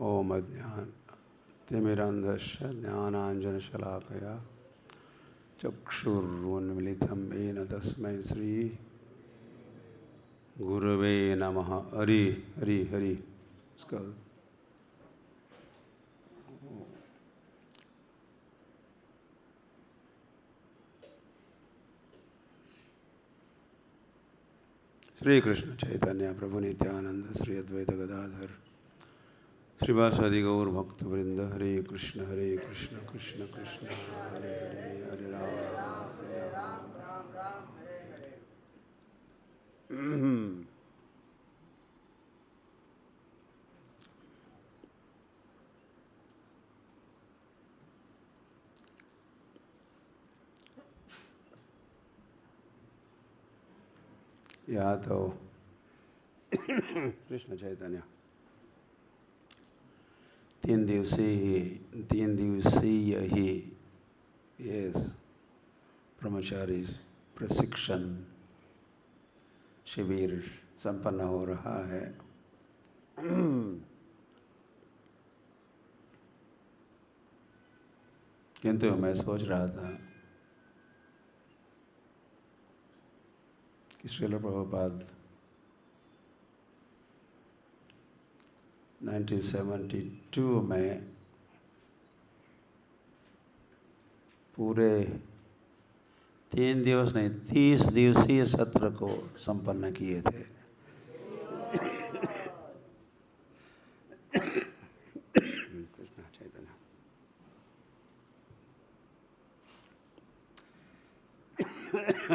ओम तिमिरन्धस्य ज्ञानाञ्जनशलाकया चक्षुरुन्मिलितं येन तस्मै श्री गुरवे नमः। हरि हरि हरि। श्री कृष्ण चैतन्य प्रभु नित्यानंद श्री अद्वैत गदाधर श्रीवासादि गौर भक्त वृंद। हरे कृष्ण कृष्ण कृष्ण हरे हरे, हरे राम राम हरे हरे। या तो कृष्ण चैतन्य तीन दिवसीय ही यस ब्रह्मचारी प्रशिक्षण शिविर संपन्न हो रहा है। किंतु मैं सोच रहा था कि श्रील प्रभुपाद 1972 में पूरे 3 दिवस नहीं 30 दिवसीय सत्र को संपन्न किए थे। कृष्ण चैतन्य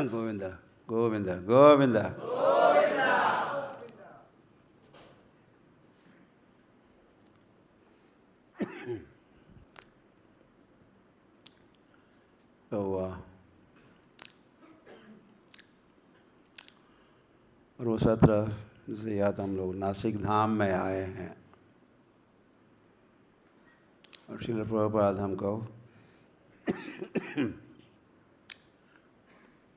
गोविंद गोविंद गोविंद। तो और वो सत्र जैसे याद हम लोग नासिक धाम में आए हैं और श्रील प्रभुपाद हमको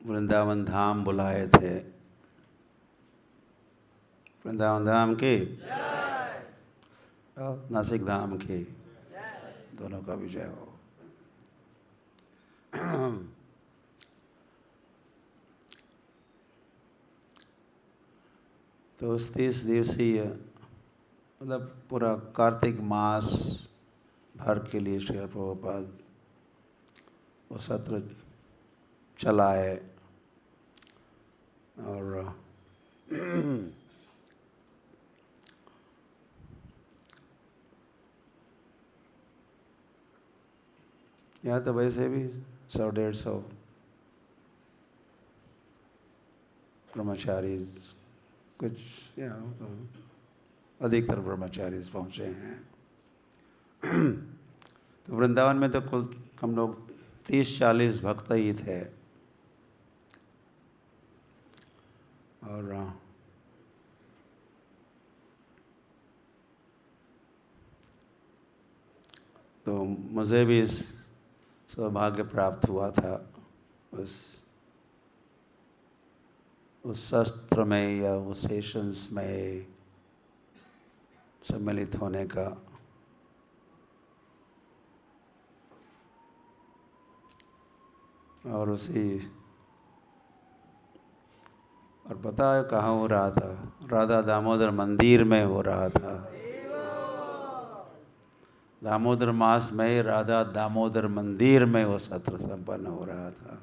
वृंदावन धाम बुलाए थे। वृंदावन धाम की नासिक धाम की दोनों का विजय हो। तो उस 30 दिवसीय मतलब पूरा कार्तिक मास भर के लिए श्री प्रभुपाद वो सत्र चलाए और यहाँ तो वैसे भी 100-150 ब्रह्मचारी कुछ अधिकतर ब्रह्मचारी पहुँचे हैं। तो वृंदावन में तो कुल हम लोग 30-40 भक्त ही थे और तो मुझे भी सौभाग्य प्राप्त हुआ था उस शस्त्र में या उस सेशंस में सम्मिलित होने का। और पता है कहाँ हो रहा था? राधा दामोदर मंदिर में हो रहा था। दामोदर मास में राधा दामोदर मंदिर में वो सत्र संपन्न हो रहा था।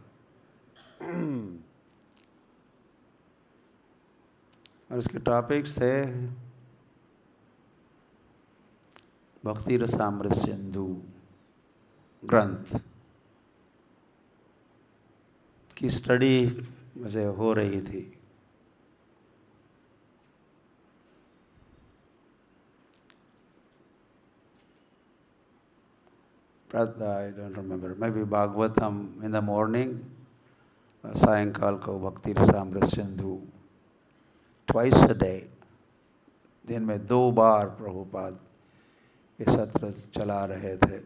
और इसके टॉपिक्स थे भक्ति रसामृत सिंधु ग्रंथ की स्टडी वैसे हो रही थी। I don't remember, maybe Bhagavatam in the morning, सायंकाल को भक्ति Rasamrita Sindhu twice a day, दिन में 2 बार प्रभुपाद ये सत्र चला रहे थे।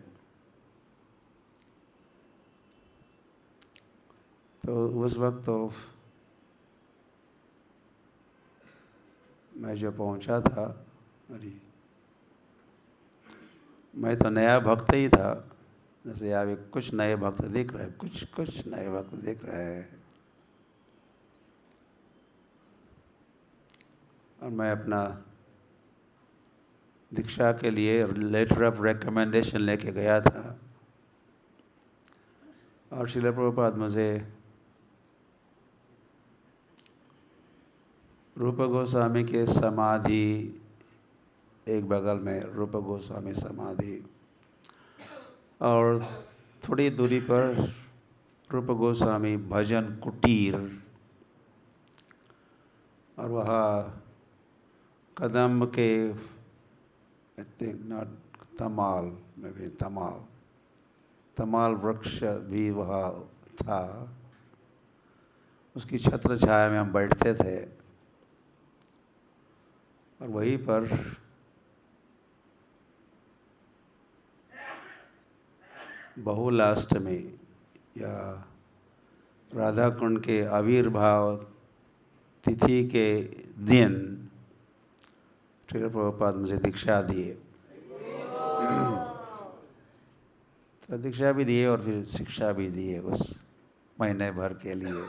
तो उस वक्त तो मैं जो पहुंचा था मैं तो नया भक्त ही था, जैसे अभी कुछ नए भक्त दिख रहे हैं, कुछ नए भक्त दिख रहे हैं। और मैं अपना दीक्षा के लिए लेटर ऑफ रिकमेंडेशन लेके गया था, और श्रील प्रभुपाद मुझे रूप गोस्वामी के समाधि, एक बगल में रूप गोस्वामी समाधि, और थोड़ी दूरी पर रूप गोस्वामी भजन कुटीर, और वहाँ कदम के आई थिंक नॉट तमाल में भी तमाल वृक्ष भी वहाँ था। उसकी छत्र छाया में हम बैठते थे, और वहीं पर बहुलाष्टमी या राधा कुंड के आविर्भाव तिथि के दिन श्रील प्रभुपाद मुझे दीक्षा दिए। तो दीक्षा भी दिए और फिर शिक्षा भी दिए उस महीने भर के लिए।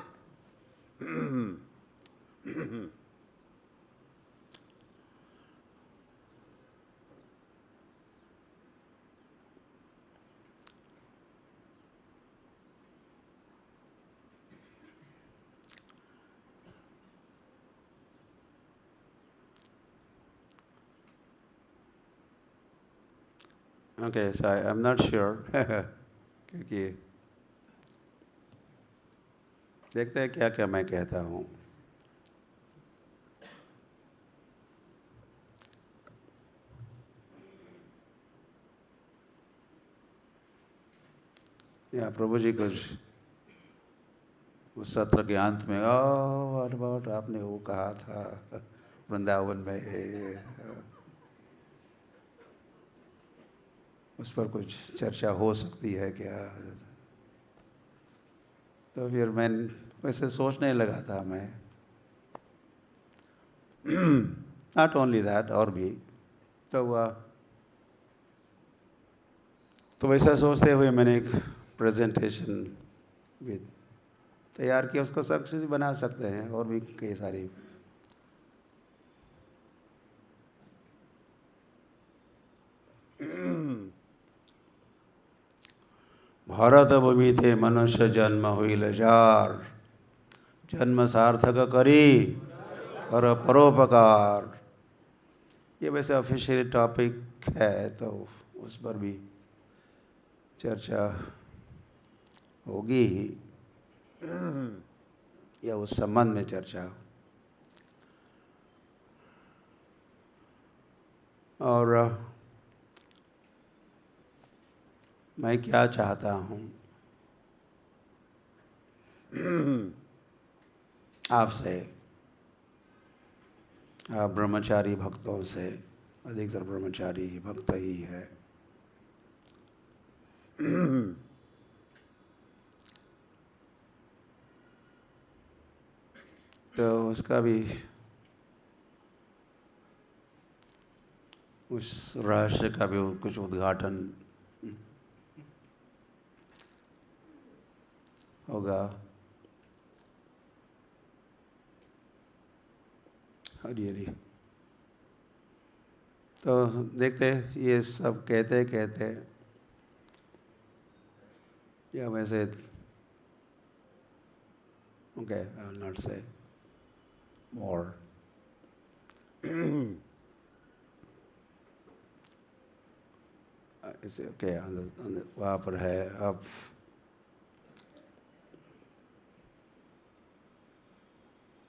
Okay, so I'm not sure क्योंकि देखते हैं क्या क्या मैं कहता हूँ। या प्रभु जी कुछ उस सत्र के अंत में व्हाट अबाउट आपने वो कहा था वृंदावन में, उस पर कुछ चर्चा हो सकती है क्या। तो फिर मैं वैसे सोचने लगा था मैं, नॉट ओनली दैट, और भी तो हुआ। तो वैसा सोचते हुए मैंने एक प्रेजेंटेशन भी तैयार किया, उसको संक्षिप्त बना सकते हैं, और भी कई सारी। भारत भूमि थे मनुष्य जन्म हुई जार, जन्म सार्थक करी कर परोपकार। ये वैसे ऑफिशियल टॉपिक है, तो उस पर भी चर्चा होगी ही, या उस संबंध में चर्चा। और मैं क्या चाहता हूँ आपसे, आप ब्रह्मचारी भक्तों से, अधिकतर ब्रह्मचारी भक्त ही है, तो उसका भी उस रहस्य का भी कुछ उद्घाटन होगा। हरी हरी। तो देखते ये सब कहते कहते, या वैसे ओके, आई विल नॉट से मोर। इसे ओके, वहाँ पर है। अब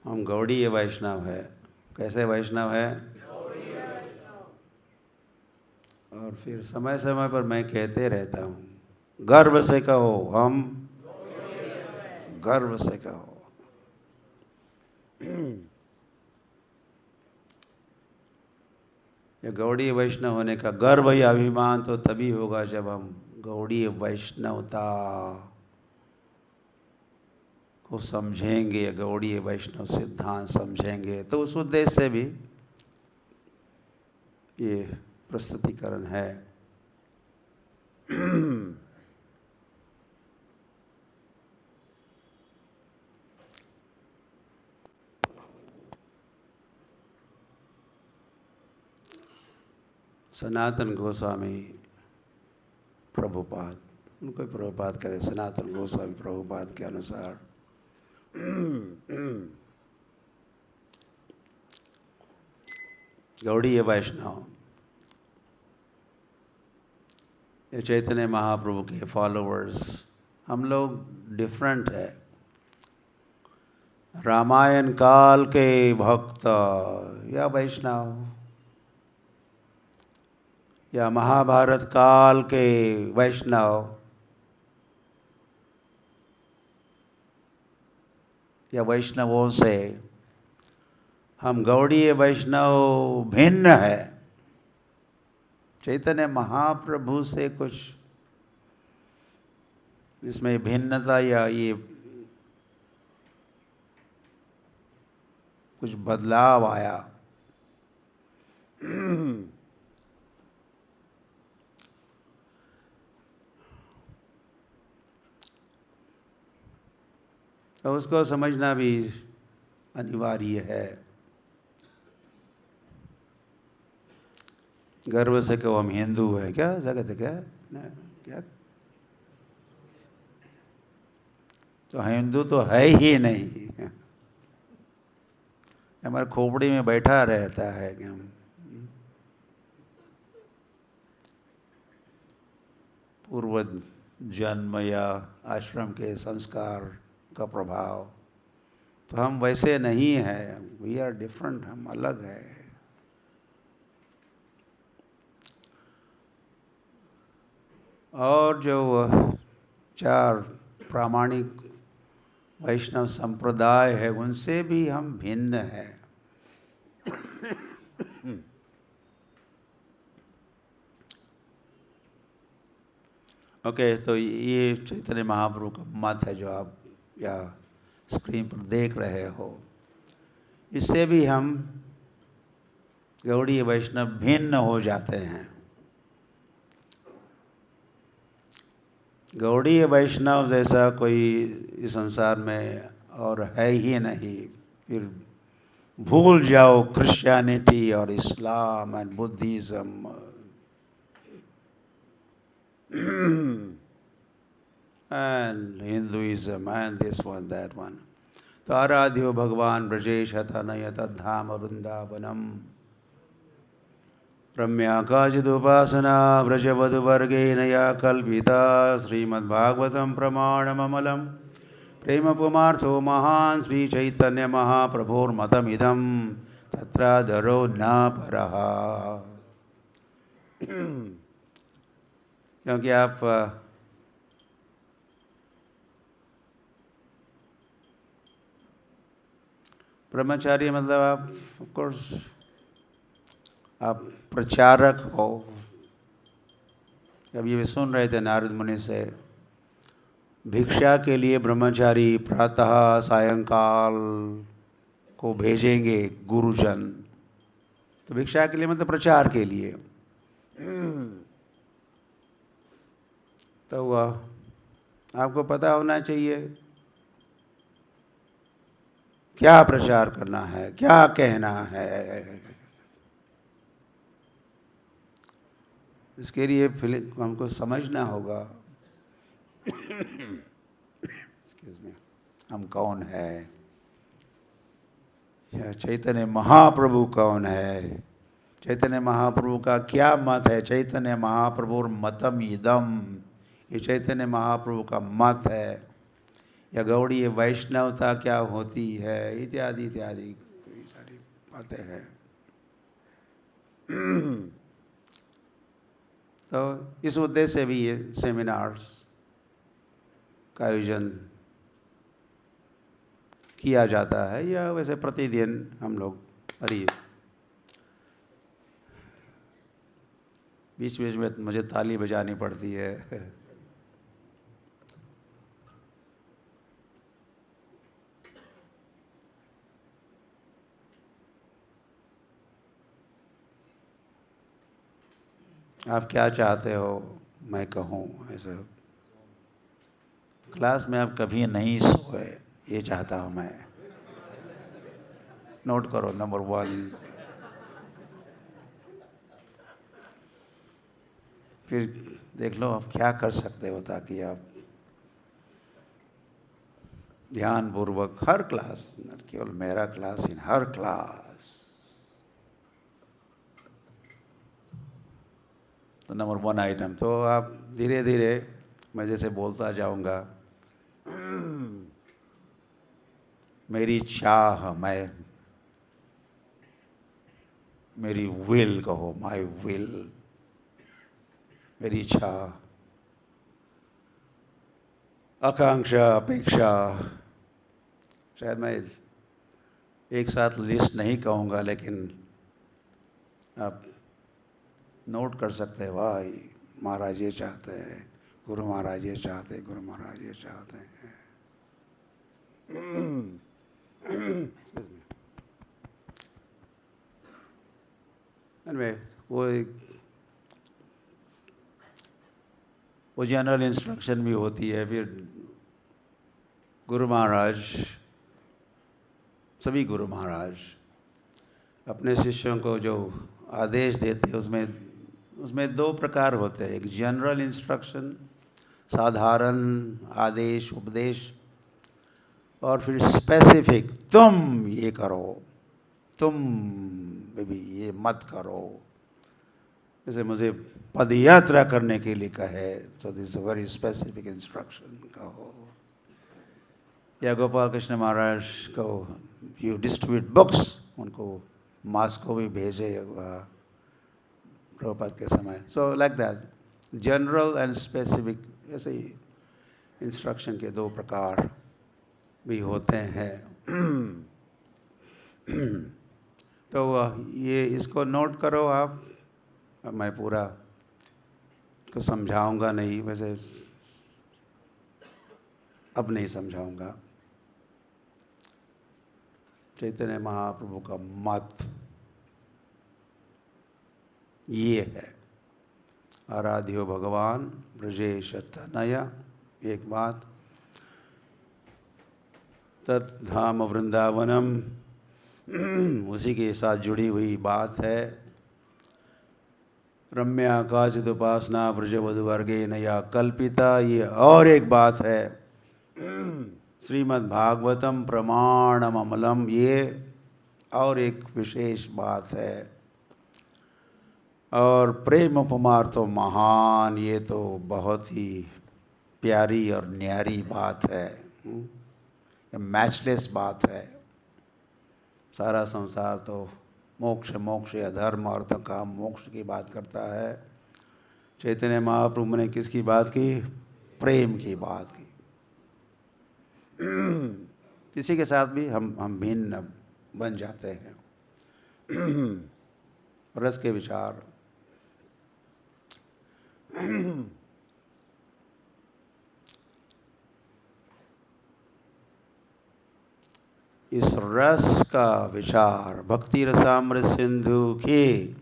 हम गौड़ीय वैष्णव है। कैसे वैष्णव है? और फिर समय समय पर मैं कहते रहता हूँ, गर्व से कहो, हम गर्व से कहो। ये गौड़ीय वैष्णव होने का गर्व या अभिमान तो तभी होगा जब हम गौड़ीय वैष्णवता को समझेंगे, गौड़ीय वैष्णव सिद्धांत समझेंगे। तो उस उद्देश्य से भी ये प्रस्तुतिकरण है। सनातन गोस्वामी प्रभुपाद, उनको प्रभुपाद करे, सनातन गोस्वामी प्रभुपाद के अनुसार गौड़ीय वैष्णव ये चैतन्य महाप्रभु के फॉलोअर्स, हम लोग डिफरेंट है। रामायण काल के भक्त या वैष्णव, या महाभारत काल के वैष्णव, या वैष्णवों से हम गौड़ीय वैष्णव भिन्न है। चैतन्य महाप्रभु से कुछ इसमें भिन्नता या ये कुछ बदलाव आया। तो उसको समझना भी अनिवार्य है। गर्व से कहो हम हिंदू है क्या, जगत है क्या, क्या तो हिंदू तो है ही नहीं, हमारे खोपड़ी में बैठा रहता है कि हम पूर्व जन्म या आश्रम के संस्कार का प्रभाव। तो हम वैसे नहीं हैं, वी आर डिफरेंट, हम अलग है। और जो चार प्रामाणिक वैष्णव संप्रदाय है उनसे भी हम भिन्न हैं। ओके, तो ये चैतन्य महाप्रभु का मत है जो आप या स्क्रीन पर देख रहे हो। इससे भी हम गौड़ीय वैष्णव भिन्न हो जाते हैं। गौड़ीय वैष्णव जैसा कोई इस संसार में और है ही नहीं। फिर भूल जाओ क्रिश्चियनिटी और इस्लाम and Buddhism and Hinduism and this one, that one. तो आराध्यो भगवान ब्रजेश हतनय तद्धाम वृंदावनम रम्या काचिदुपासना व्रजवधुवर्गेण या कल्पिता श्रीमद्भागवतं प्रमाणममलं प्रेम पुमार्थो महान् श्री चैतन्य महाप्रभोर्मतमिदं तत्रादरो न परः। क्योंकि आप ब्रह्मचारी मतलब आप ऑफ कोर्स आप प्रचारक हो। जब ये सुन रहे थे नारद मुनि से, भिक्षा के लिए ब्रह्मचारी प्रातः सायंकाल को भेजेंगे गुरुजन, तो भिक्षा के लिए मतलब प्रचार के लिए। तो वह आपको पता होना चाहिए क्या प्रचार करना है, क्या कहना है। इसके लिए हमको समझना होगा एक्सक्यूज मी, हम कौन है, या चैतन्य महाप्रभु कौन है, चैतन्य महाप्रभु का क्या मत है। चैतन्य महाप्रभु मतम इदम, ये चैतन्य महाप्रभु का मत है। या गौड़ीय वैष्णवता क्या होती है, इत्यादि इत्यादि कई सारी बातें हैं। तो इस उद्देश्य से भी ये सेमिनार्स का आयोजन किया जाता है, या वैसे प्रतिदिन हम लोग बीच बीच में मुझे ताली बजानी पड़ती है। आप क्या चाहते हो, मैं कहूँ ऐसा, क्लास में आप कभी नहीं सोए, ये चाहता हूँ मैं। नोट करो, नंबर 1। फिर देख लो आप क्या कर सकते हो ताकि आप ध्यानपूर्वक हर क्लास, न केवल मेरा क्लास, इन हर क्लास। तो नंबर 1 आइटम, तो आप धीरे धीरे मैं जैसे बोलता जाऊंगा, मेरी चाह, मेरी विल कहो, माई विल, मेरी चाह, आकांक्षा, अपेक्षा, शायद मैं एक साथ लिस्ट नहीं कहूँगा, लेकिन आप नोट कर सकते हैं। वाह, महाराज ये चाहते हैं, गुरु महाराज ये चाहते हैं, गुरु महाराज ये चाहते हैं। वो जनरल इंस्ट्रक्शन भी होती है। फिर गुरु महाराज, सभी गुरु महाराज अपने शिष्यों को जो आदेश देते हैं उसमें 2 प्रकार होते हैं। एक जनरल इंस्ट्रक्शन, साधारण आदेश उपदेश, और फिर स्पेसिफिक, तुम ये करो, तुम बेबी ये मत करो। जैसे मुझे पद यात्रा करने के लिए कहे, तो दिस वेरी स्पेसिफिक इंस्ट्रक्शन कहो। या गोपाल कृष्ण महाराज को यू डिस्ट्रीब्यूट बुक्स, उनको मॉस्को भी भेजे प्रभुपाद के समय। So like that, general and specific, ऐसे ही इंस्ट्रक्शन के 2 प्रकार भी होते हैं। तो ये इसको नोट करो आप। मैं पूरा को समझाऊंगा नहीं, वैसे अब नहीं समझाऊंगा। चैतन्य महाप्रभु का मत ये है, आराध्यो भगवान ब्रजेश तनया, एक बात। तद्धाम वृंदावनम, उसी के साथ जुड़ी हुई बात है। रम्या काचिद उपासना ब्रजवधु वर्गे नया कल्पिता, ये और एक बात है। श्रीमद् भागवतम प्रमाणम अमलम, ये और एक विशेष बात है। और प्रेम उपमार्थ महान, ये तो बहुत ही प्यारी और न्यारी बात है, मैचलेस बात है। सारा संसार तो मोक्ष मोक्ष, अधर्म अर्थ काम मोक्ष की बात करता है। चैतन्य महाप्रभु ने किसकी बात की? प्रेम की बात की। इसी के साथ भी हम भिन्न बन जाते हैं। रस के विचार, इस रस का विचार भक्ति रसामृत सिंधु की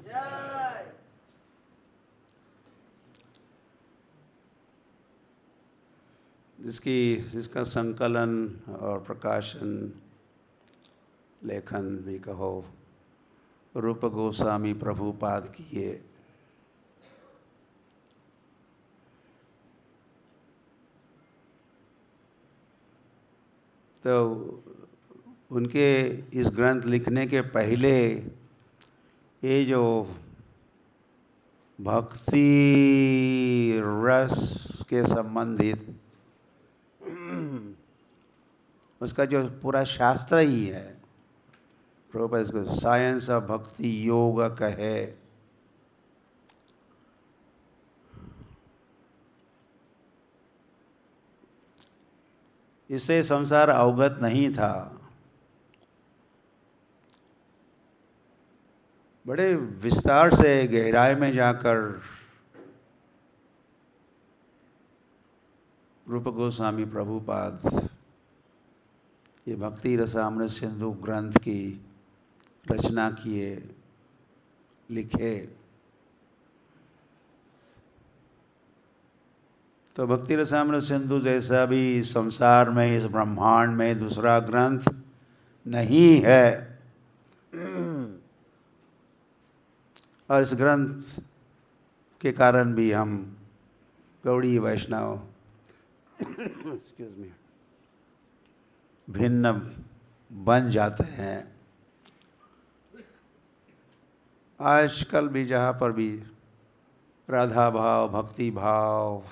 जिसका संकलन और प्रकाशन, लेखन भी कहो, रूप गोस्वामी प्रभुपाद किए। तो उनके इस ग्रंथ लिखने के पहले ये जो भक्ति रस के संबंधित उसका जो पूरा शास्त्र ही है, प्रभुपाद इसको साइंस ऑफ भक्ति योग कहे। इससे संसार अवगत नहीं था। बड़े विस्तार से गहराई में जाकर रूप गोस्वामी प्रभुपाद ये भक्ति रसामृत सिंधु ग्रंथ की रचना किए, लिखे। तो भक्ति रसामृत सिंधु जैसा भी संसार में, इस ब्रह्मांड में दूसरा ग्रंथ नहीं है। और इस ग्रंथ के कारण भी हम गौड़ी वैष्णव एक्सक्यूज मी भिन्न बन जाते हैं। आजकल भी जहाँ पर भी राधा भाव, भक्ति भाव,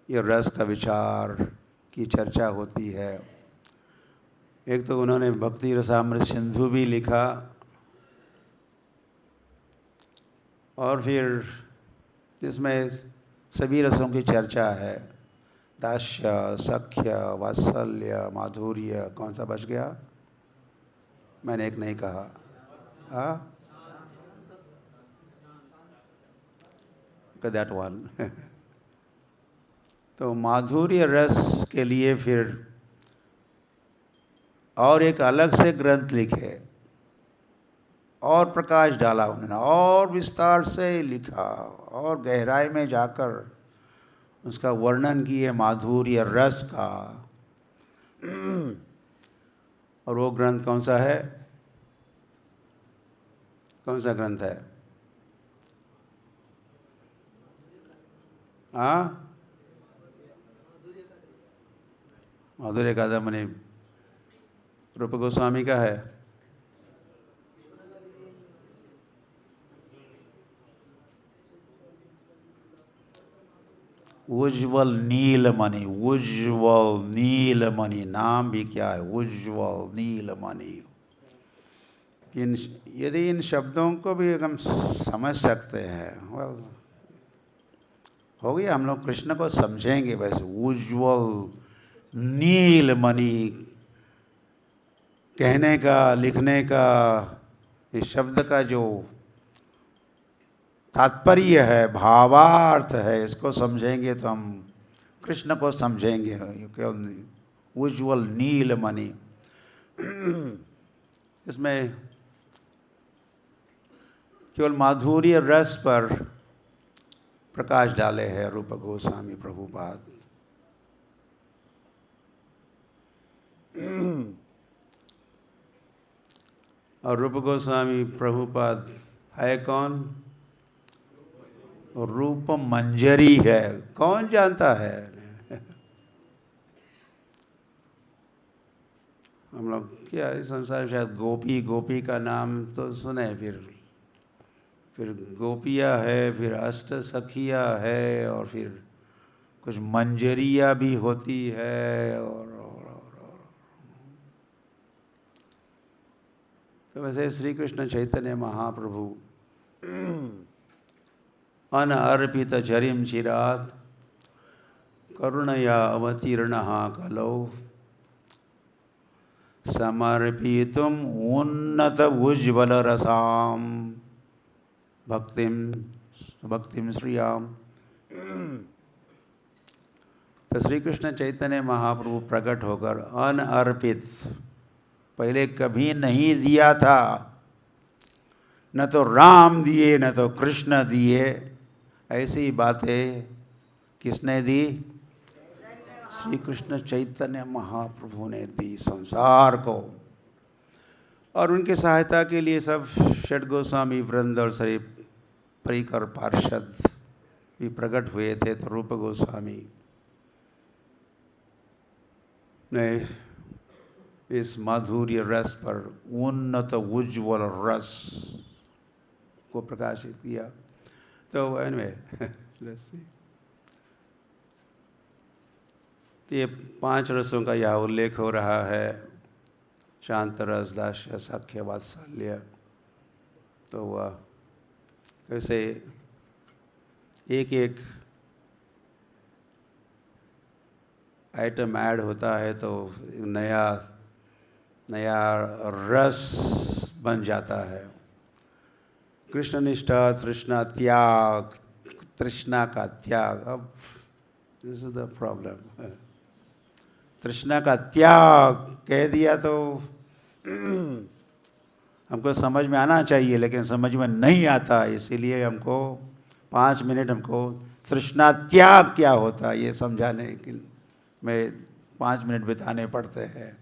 ये रस का विचार की चर्चा होती है। एक तो उन्होंने भक्ति रसामृत सिंधु भी लिखा और फिर जिसमें सभी रसों की चर्चा है, दास्य, सख्य, वात्सल्य, माधुर्य, कौन सा बच गया? मैंने एक नहीं कहा। हाँ, दैट वन। तो माधुर्य रस के लिए फिर और एक अलग से ग्रंथ लिखे और प्रकाश डाला उन्होंने, और विस्तार से लिखा और गहराई में जाकर उसका वर्णन किए माधुर्य रस का। और वो ग्रंथ कौन सा है? कौन सा ग्रंथ है? हाँ, माधुर्य कादम्बरी रूप गोस्वामी का है। उज्ज्वल नीलमणि, उज्ज्वल नीलमणि, नाम भी क्या है? उज्ज्वल नीलमणि। यदि इन शब्दों को भी हम समझ सकते हैं, हो गया, हम लोग कृष्ण को समझेंगे। वैसे उज्ज्वल नीलमणि कहने का, लिखने का, इस शब्द का जो तात्पर्य है, भावार्थ है, इसको समझेंगे तो हम कृष्ण को समझेंगे। उज्ज्वल नीलमणि, इसमें केवल माधुर्य रस पर प्रकाश डाले हैं रूप गोस्वामी प्रभुपाद। और रूप गोस्वामी प्रभुपाद है कौन? रूप मंजरी है। कौन जानता है? हम लोग क्या इस संसार में शायद गोपी, गोपी का नाम तो सुने, फिर गोपिया है, फिर अष्ट सखिया है, और फिर कुछ मंजरिया भी होती है। और तो वैसे श्री कृष्ण चैतन्य महाप्रभु अनअर्पित चरिम चिरात करुणया अवतीर्णः कलौ समर्पितुम उन्नत उज्ज्वल रसाम भक्तिम श्रियाम। तो श्री कृष्ण चैतन्य महाप्रभु प्रकट होकर अनअर्पित, पहले कभी नहीं दिया था, न तो राम दिए न तो कृष्ण दिए। ऐसी बातें किसने दी? श्री कृष्ण चैतन्य महाप्रभु ने दी संसार को। और उनकी सहायता के लिए सब षट गोस्वामी वृंद और सभी परिकर पार्षद भी प्रकट हुए थे। तो रूप गोस्वामी ने इस माधुर्य रस पर उन्नत उज्ज्वल रस को प्रकाशित किया। तो एनीवे ये 5 रसों का यह उल्लेख हो रहा है, शांत रस, दास्य, सख्य, वात्सल्य। तो वह कैसे एक एक आइटम ऐड होता है तो नया नया रस बन जाता है। कृष्ण निष्ठा, तृष्णा त्याग, तृष्णा का त्याग। अब दिस इज द प्रॉब्लम। तृष्णा का त्याग कह दिया तो हमको समझ में आना चाहिए, लेकिन समझ में नहीं आता, इसीलिए हमको 5 मिनट हमको तृष्णा त्याग क्या होता है ये समझाने के में 5 मिनट बिताने पड़ते हैं।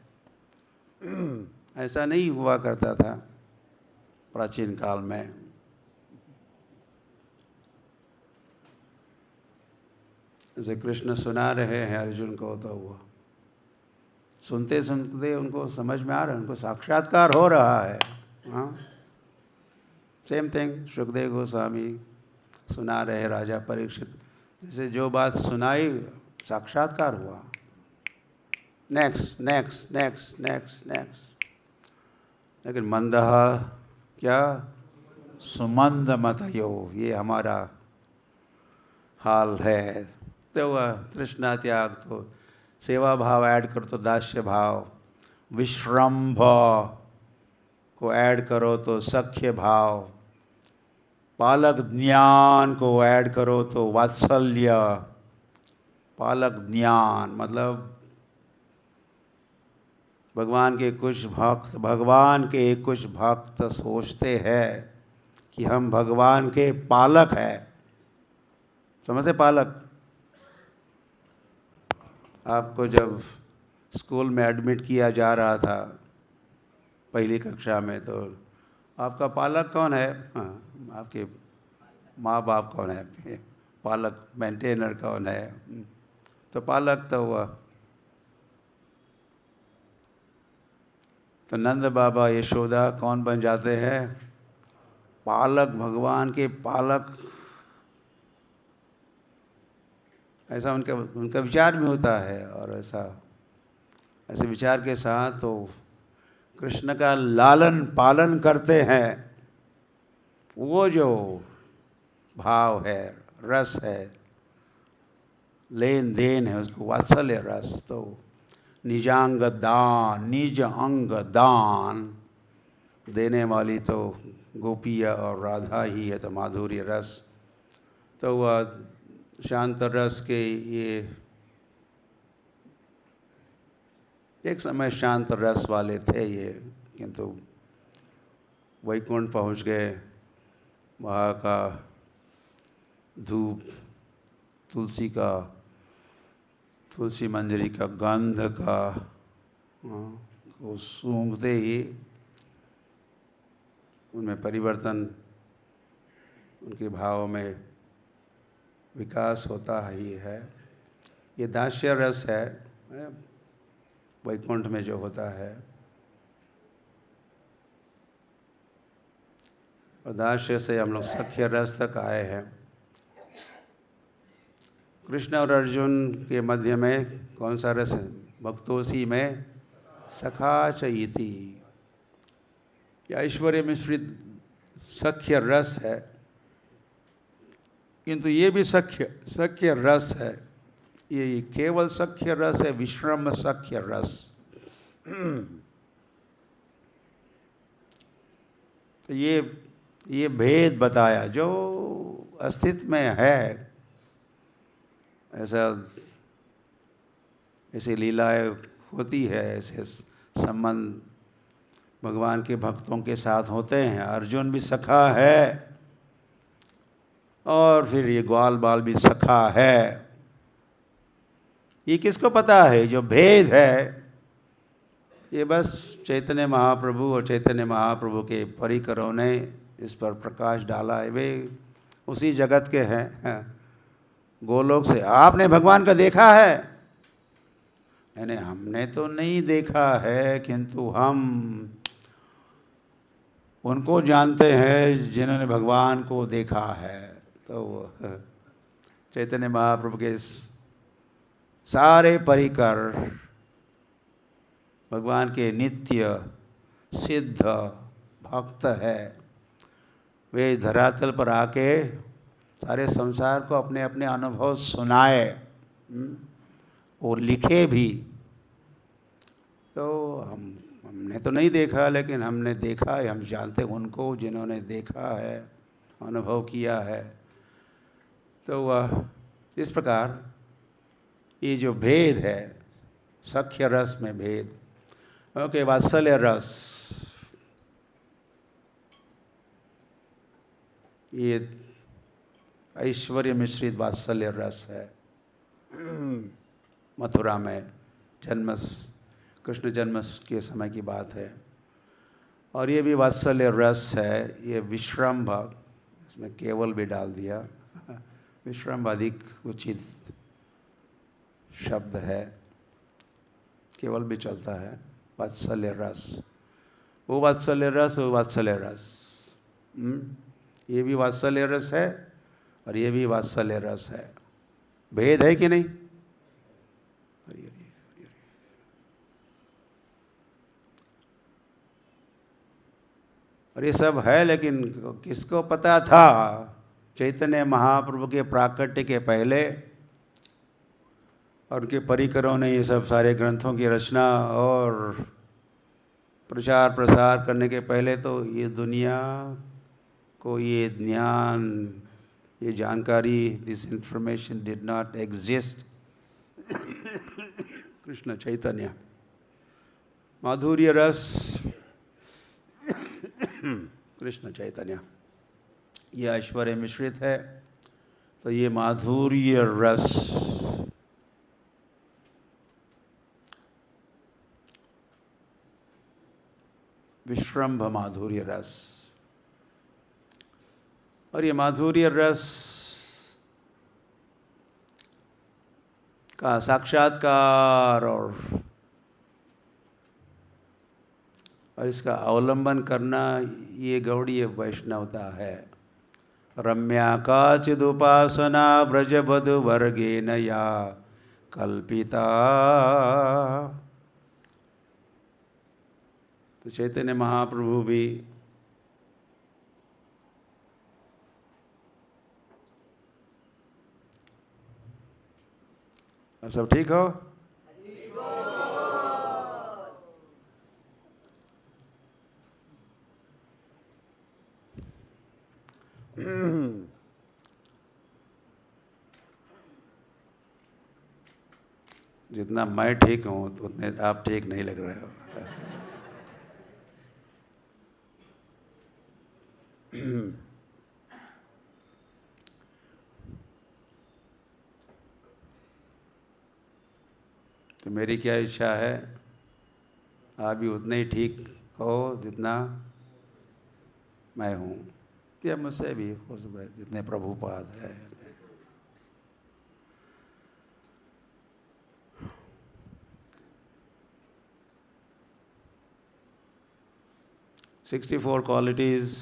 ऐसा नहीं हुआ करता था प्राचीन काल में। जैसे कृष्ण सुना रहे हैं अर्जुन को, तो वो सुनते सुनते उनको समझ में आ रहा है, उनको साक्षात्कार हो रहा है। हाँ, सेम थिंग सुखदेव गोस्वामी सुना रहे राजा परीक्षित, जैसे जो बात सुनाई साक्षात्कार हुआ। Next next next next next. लेकिन मंदः क्या सुमंद मतयो, ये हमारा हाल है। तो वह तृष्णा त्याग, तो सेवा भाव ऐड करो तो दास्य भाव, विश्रम्भ को ऐड करो तो सख्य भाव, पालक ज्ञान को ऐड करो तो वात्सल्य। पालक ज्ञान मतलब भगवान के कुछ भक्त सोचते हैं कि हम भगवान के पालक हैं। समझते पालक? आपको जब स्कूल में एडमिट किया जा रहा था पहली कक्षा में, तो आपका पालक कौन है? हाँ, आपके माँ बाप कौन है? पालक मेंटेनर कौन है? तो पालक तो हुआ। तो नंद बाबा यशोदा कौन बन जाते हैं? पालक, भगवान के पालक। ऐसा उनका विचार भी होता है। और ऐसे विचार के साथ तो कृष्ण का लालन पालन करते हैं। वो जो भाव है, रस है, लेन देन है, उसको वात्सल्य रस। तो निजांग दान, निज अंग दान देने वाली तो गोपिया और राधा ही है, तो माधुर्य रस। तो वह शांत रस के ये एक समय शांत रस वाले थे ये, किंतु वैकुंठ पहुँच गए। वहाँ का धूप, तुलसी मंजरी का गंध का को सूंघते ही उनमें परिवर्तन, उनके भाव में विकास होता ही है। ये दास्य रस है वैकुंठ में जो होता है। और दास्य से हम लोग सख्य रस तक आए हैं। कृष्ण और अर्जुन के मध्य में कौन सा रस है? भक्तोसी में सखा चयिति, या ऐश्वर्य मिश्रित सख्य रस है। किंतु ये भी सख्य रस है। ये केवल सख्य रस है, विश्रम सख्य रस। तो ये भेद बताया जो अस्तित्व में है। ऐसी लीलाएं होती है, ऐसे संबंध भगवान के भक्तों के साथ होते हैं। अर्जुन भी सखा है और फिर ये ग्वाल बाल भी सखा है। ये किसको पता है? जो भेद है ये बस चैतन्य महाप्रभु और चैतन्य महाप्रभु के परिकरों ने इस पर प्रकाश डाला है। वे उसी जगत के हैं। गोलोक से आपने भगवान का देखा है? यानी हमने तो नहीं देखा है, किंतु हम उनको जानते हैं जिन्होंने भगवान को देखा है। तो चैतन्य महाप्रभु के सारे परिकर भगवान के नित्य सिद्ध भक्त है। वे धरातल पर आके सारे संसार को अपने अपने अनुभव सुनाए और लिखे भी। तो हमने तो नहीं देखा, लेकिन हमने देखा है, हम जानते उनको जिन्होंने देखा है, अनुभव किया है। तो वह इस प्रकार ये जो भेद है, सख्य रस में भेद, ओके, वात्सल्य रस, ये ऐश्वर्य मिश्रित वात्सल्य रस है। मथुरा में कृष्ण जन्म के समय की बात है। और ये भी वात्सल्य रस है। ये विश्रम्भ, इसमें केवल भी डाल दिया, विश्रम्भ अधिक उचित शब्द है, केवल भी चलता है। वात्सल्य रस, वो वात्सल्य रस, वो वात्सल्य रस। ये भी वात्सल्य रस है और ये भी वात्सल्य रस है। भेद है कि नहीं? और ये सब है, लेकिन किसको पता था चैतन्य महाप्रभु के प्राकट्य के पहले और उनके परिकरों ने ये सब सारे ग्रंथों की रचना और प्रचार प्रसार करने के पहले तो ये दुनिया को ये ज्ञान, ये जानकारी, this information did not exist. Krishna Chaitanya माधुर्य रस, कृष्ण चैतन्य, ये ऐश्वर्य मिश्रित है, तो ये माधुर्य रस। विश्रम्भ माधुर्य रस। और ये माधुर्य रस का साक्षात्कार और इसका अवलंबन करना, ये गौड़ीय वैष्णवता है। रम्या काचिदुपासना व्रजबधु वर्गेन या कल्पिता। तो चैतन्य महाप्रभु भी अब सब ठीक हो? जितना मैं ठीक हूँ उतने आप ठीक नहीं लग रहे हो। तो मेरी क्या इच्छा है, आप भी उतने ही ठीक हो जितना मैं हूँ, या मुझसे भी हो सकता है जितने प्रभुपाद है। 64 क्वालिटीज़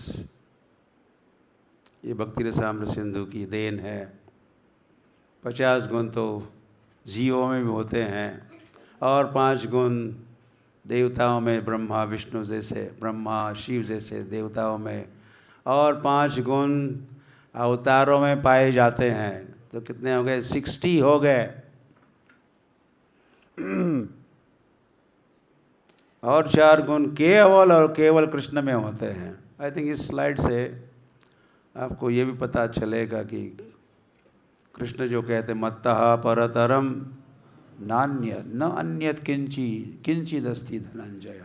ये भक्ति रसामृत सिंधु की देन है। 50 गुण तो जीवों में भी होते हैं और 5 गुण देवताओं में, ब्रह्मा विष्णु जैसे, ब्रह्मा शिव जैसे देवताओं में, और 5 गुण अवतारों में पाए जाते हैं। तो कितने हो गए? 60 हो गए। और 4 गुण केवल और केवल कृष्ण में होते हैं। आई थिंक इस स्लाइड से आपको ये भी पता चलेगा कि कृष्ण जो कहते मत्तः परतरम नान्यत न अन्यत किंचिदस्ति धनंजय,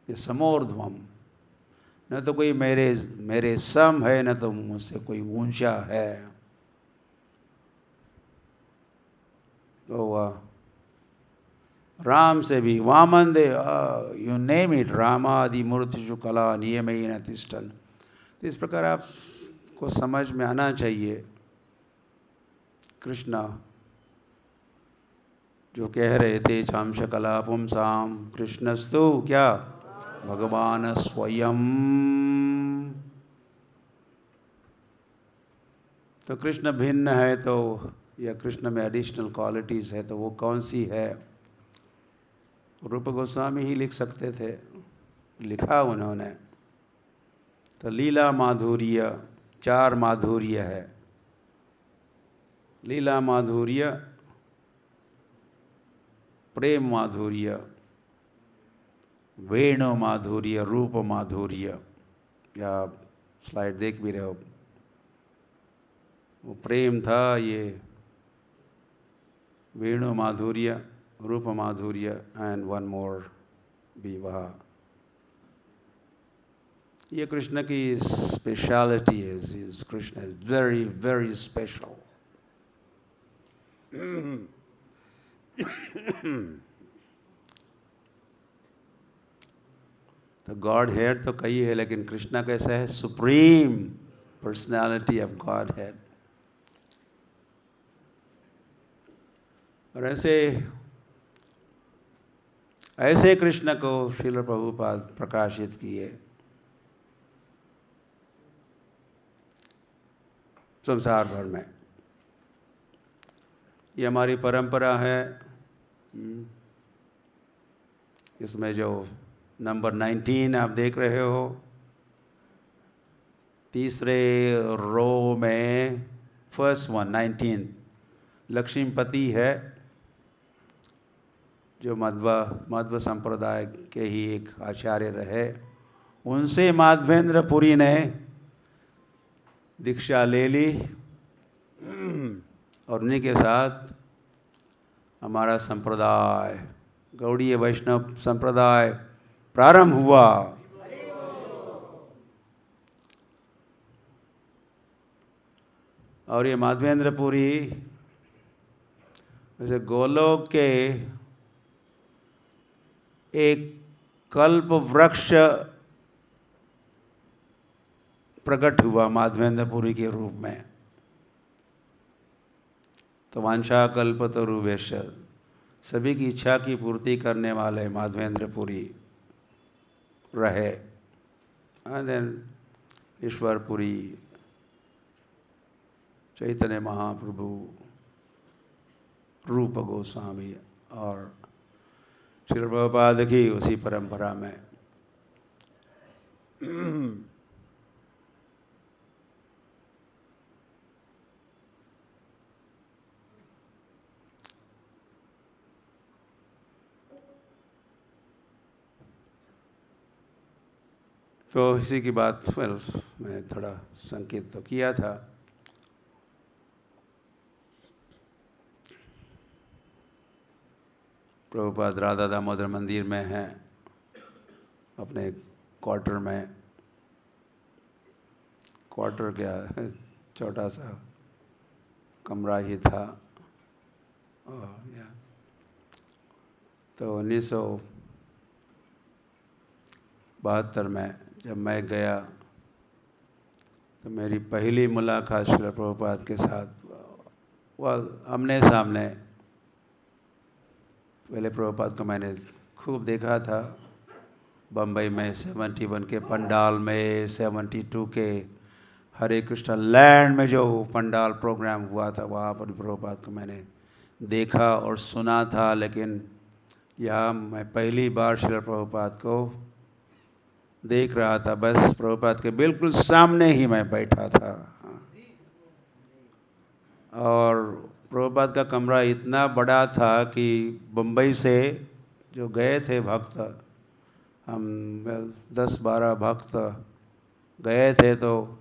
ये समोर्ध्वम, न तो कोई मेरे सम है, न तो मुझसे कोई ऊंचा है। तो राम से भी वामन दे, यू नेम इट, रामादि मूर्तिषु कला नियमेन तिष्ठन्। तो इस प्रकार आपको समझ में आना चाहिए कृष्ण जो कह रहे थे चांश कला पुंसाम कृष्णस्तु क्या भगवान स्वयं। तो कृष्ण भिन्न है, तो या कृष्ण में एडिशनल क्वालिटीज़ है, तो वो कौन सी है? रूप गोस्वामी ही लिख सकते थे, लिखा उन्होंने। तो लीला माधुर्य, 4 माधुर्य है। लीला माधुर्य, प्रेम माधुर्य, वेणु माधुर्य, रूप माधुर्य। या स्लाइड देख भी रहे हो, वो प्रेम था, ये वेणु माधुर्य, रूप माधुर्य, एंड वन मोर विवाह। ये कृष्ण की speciality is Krishna is very, very special. तो गॉड हेड तो कई है, लेकिन कृष्णा कैसा है? Supreme personality of God head. और ऐसे कृष्ण को श्रील प्रभुपाद प्रकाशित किए संसार भर में। ये हमारी परंपरा है। इसमें जो नंबर 19 आप देख रहे हो, तीसरे रो में फर्स्ट वन 19 लक्ष्मीपति है, जो मध्व संप्रदाय के ही एक आचार्य रहे। उनसे माधवेंद्रपुरी ने दीक्षा ले ली और उन्हीं के साथ हमारा संप्रदाय गौड़ीय वैष्णव संप्रदाय प्रारंभ हुआ। और ये माधवेंद्रपुरी जैसे गोलोक के एक कल्प वृक्ष प्रकट हुआ माधवेंद्रपुरी के रूप में। तो वांछा कल्पतरुभ्यश्च, सभी की इच्छा की पूर्ति करने वाले माधवेंद्रपुरी रहे। एंड देन ईश्वरपुरी, चैतन्य महाप्रभु, रूप गोस्वामी और श्रील प्रभुपाद की उसी परंपरा में। तो इसी की बात मैंने थोड़ा संकेत तो किया था। प्रभुपाद राधा दामोदर मंदिर में हैं, अपने क्वार्टर में। क्वार्टर क्या है, छोटा सा कमरा ही था। और तो 1972 में जब मैं गया तो मेरी पहली मुलाकात श्रील प्रभुपाद के साथ आमने सामने। पहले प्रभुपाद को मैंने खूब देखा था बम्बई में 71 के पंडाल में, 72 के हरे कृष्ण लैंड में जो पंडाल प्रोग्राम हुआ था, वहाँ पर प्रभुपाद को मैंने देखा और सुना था। लेकिन यहाँ मैं पहली बार श्रील प्रभुपाद को देख रहा था। बस प्रभुपाद के बिल्कुल सामने ही मैं बैठा था। और प्रभुपाद का कमरा इतना बड़ा था कि बम्बई से जो गए थे भक्त, हम 10-12 भक्त गए थे, तो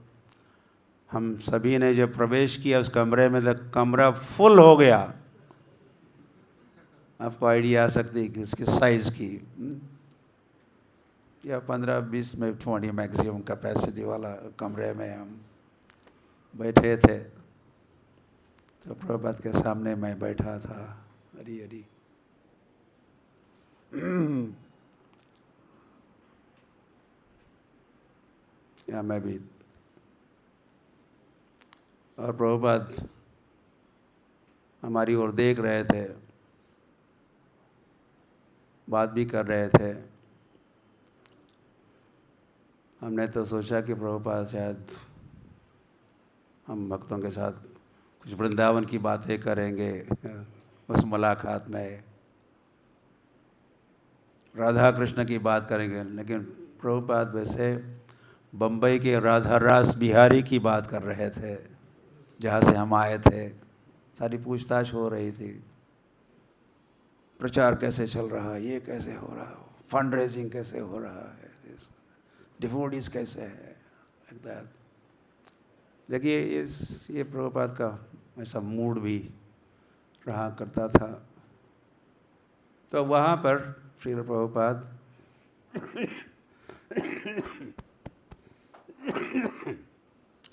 हम सभी ने जब प्रवेश किया उस कमरे में, तो कमरा फुल हो गया। आपको आइडिया आ सकती है कि उसकी साइज़ की, या 15-20 में 20 मैक्सिमम कैपेसिटी वाला कमरे में हम बैठे थे। तो प्रभुपाद के सामने मैं बैठा था। हरी हरी। या मैं भी। और प्रभुपाद हमारी ओर देख रहे थे, बात भी कर रहे थे। हमने तो सोचा कि प्रभुपाद शायद हम भक्तों के साथ कुछ वृंदावन की बातें करेंगे उस मुलाकात में, राधा कृष्ण की बात करेंगे। लेकिन प्रभुपाद वैसे बम्बई के राधा रास बिहारी की बात कर रहे थे, जहाँ से हम आए थे। सारी पूछताछ हो रही थी, प्रचार कैसे चल रहा है, ये कैसे हो रहा है, फंड रेजिंग कैसे हो रहा है, डिवोटीज कैसे है, लाइक दैट। देखिए ये प्रभुपाद का ऐसा मूड भी रहा करता था। तो वहाँ पर श्रील प्रभुपाद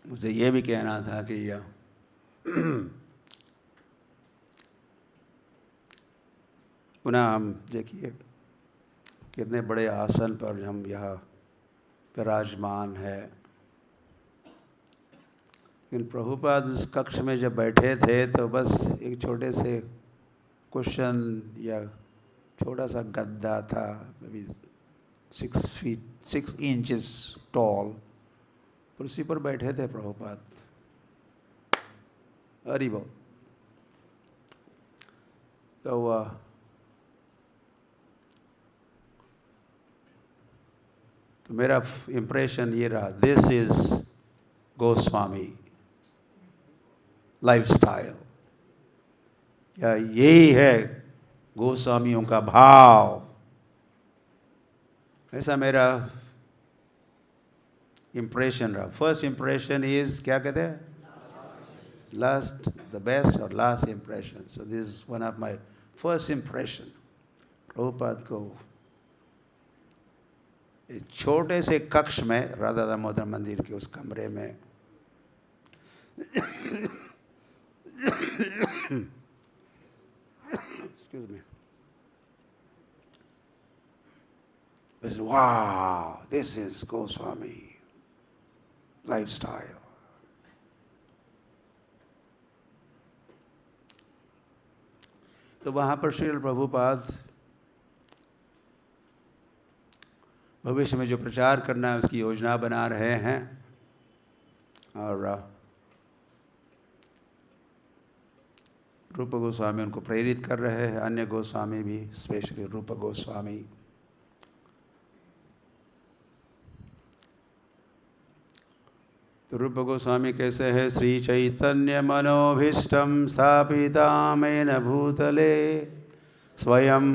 मुझे ये भी कहना था कि पुनः हम देखिए कितने बड़े आसन पर हम यहाँ विराजमान है। लेकिन प्रभुपाद उस कक्ष में जब बैठे थे तो बस एक छोटे से कुशन या छोटा सा गद्दा था, मे बी 6 इंचेस टॉल, कुर्सी पर बैठे थे प्रभुपाद। हरि बोल। तो मेरा इम्प्रेशन ये रहा, दिस इज गोस्वामी लाइफस्टाइल, या यही है गोस्वामियों का भाव। ऐसा मेरा इम्प्रेशन रहा। फर्स्ट इम्प्रेशन इज, क्या कहते हैं, लास्ट, द बेस्ट और last impression. So this is one of my first impression. Prabhupada को एक छोटे से कक्ष में, राधा दामोदर मंदिर के उस कमरे में excuse me, I said, wow, this is Goswami lifestyle. तो वहाँ पर श्रील प्रभुपाद भविष्य में जो प्रचार करना है उसकी योजना बना रहे हैं, और रूप गोस्वामी उनको प्रेरित कर रहे हैं, अन्य गोस्वामी भी, स्पेशली रूप गोस्वामी। तो रूप गोस्वामी कैसे है, श्री चैतन्य मनोभीष्टम स्थापितामेन भूतले स्वयं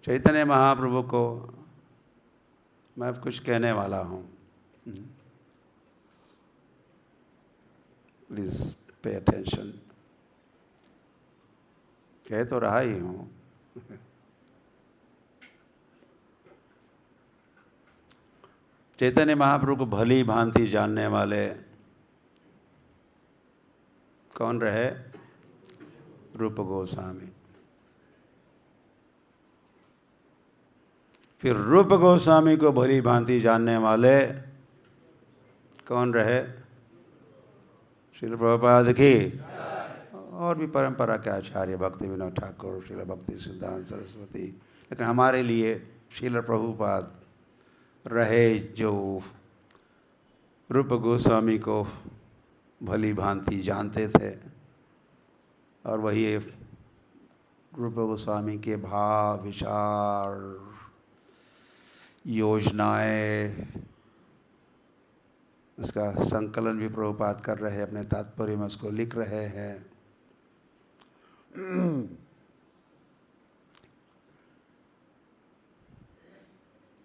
चैतन्य महाप्रभु को मैं कुछ कहने वाला हूँ, प्लीज पे अटेंशन। कह तो रहा ही हूँ। चैतन्य महाप्रभु को भली भांति जानने वाले कौन रहे, रूप गोस्वामी। फिर रूप गोस्वामी को भली भांति जानने वाले कौन रहे, श्रील प्रभुपाद की और भी परंपरा के आचार्य भक्ति विनोद ठाकुर, श्रील भक्ति सिद्धांत सरस्वती। लेकिन हमारे लिए श्रील प्रभुपाद रहे जो रूप गोस्वामी को भली भांति जानते थे, और वही रूप गोस्वामी के भाव, विचार, योजनाएं, उसका संकलन भी प्रभुपाद कर रहे हैं, अपने तात्पर्य में उसको लिख रहे हैं।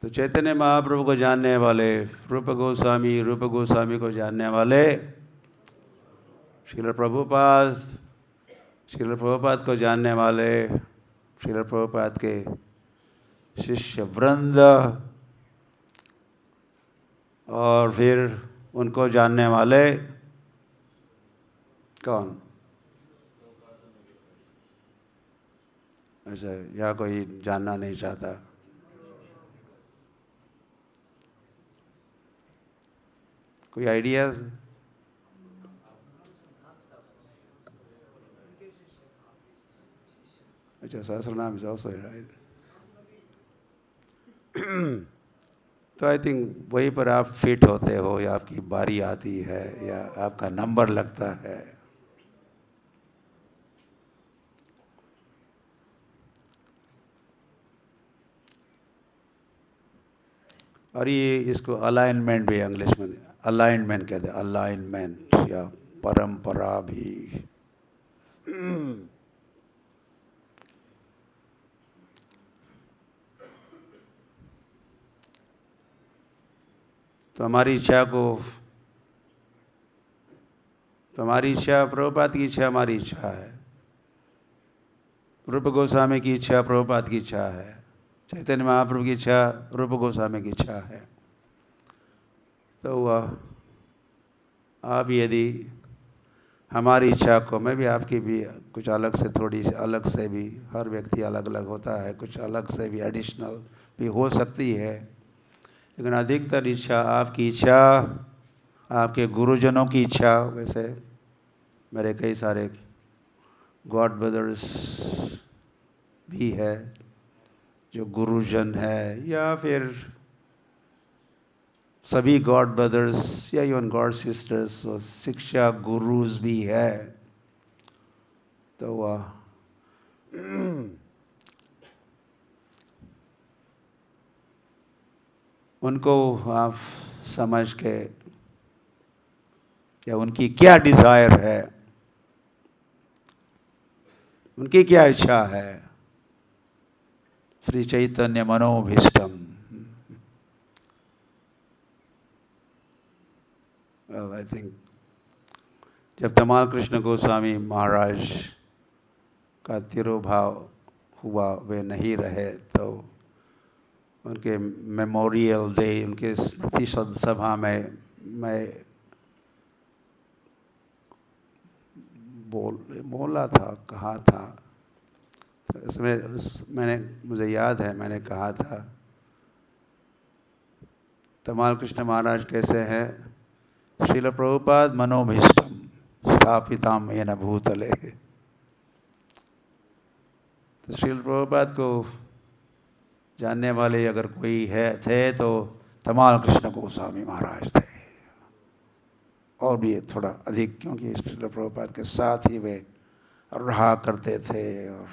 तो चैतन्य महाप्रभु को जानने वाले रूप गोस्वामी को जानने वाले श्रील प्रभुपाद को जानने वाले श्रील प्रभुपाद के शिष्य वृंद, और फिर उनको जानने वाले कौन? अच्छा, या कोई जानना नहीं चाहता? कोई आइडियाज? अच्छा, सहस्रनाम इज ऑल्सो राइट। तो आई थिंक वहीं पर आप फिट होते हो, या आपकी बारी आती है, या आपका नंबर लगता है। और ये इसको अलाइनमेंट भी इंग्लिश में अलाइनमेंट कहते हैं, अलाइनमेंट या परंपरा भी। तो हमारी इच्छा प्रभुपाद की इच्छा हमारी इच्छा है, रूप गोस्वामी की इच्छा प्रभुपाद की इच्छा है, चैतन्य महाप्रभु की इच्छा, रूप गोस्वामी की इच्छा है। तो आप यदि हमारी इच्छा को, मैं भी आपकी भी कुछ अलग से, थोड़ी सी अलग से भी, हर व्यक्ति अलग अलग होता है, कुछ अलग से भी एडिशनल भी हो सकती है, लेकिन अधिकतर इच्छा आपकी इच्छा, आपके गुरुजनों की इच्छा। वैसे मेरे कई सारे गॉड ब्रदर्स भी है जो गुरुजन है, या फिर सभी गॉड ब्रदर्स या इवन गॉड सिस्टर्स शिक्षा गुरुज भी है। तो उनको आप समझ के, क्या उनकी क्या डिज़ायर है, उनकी क्या इच्छा है, श्री चैतन्य मनोभीष्टम। आई थिंक जब तमाल कृष्ण गोस्वामी महाराज का तिरोभाव हुआ, वे नहीं रहे, तो उनके मेमोरियल डे, उनके स्मृति सभा में मैं बोला था, कहा था। तो इसमें मुझे याद है, मैंने कहा था, तमाल कृष्ण महाराज कैसे हैं, श्रील प्रभुपाद मनोभीष्टम स्थापिताम येन भूतले। तो श्रील प्रभुपाद को जानने वाले अगर कोई थे तो तमाल कृष्ण गोस्वामी महाराज थे, और भी थोड़ा अधिक, क्योंकि श्रील प्रभुपाद के साथ ही वे रहा करते थे, और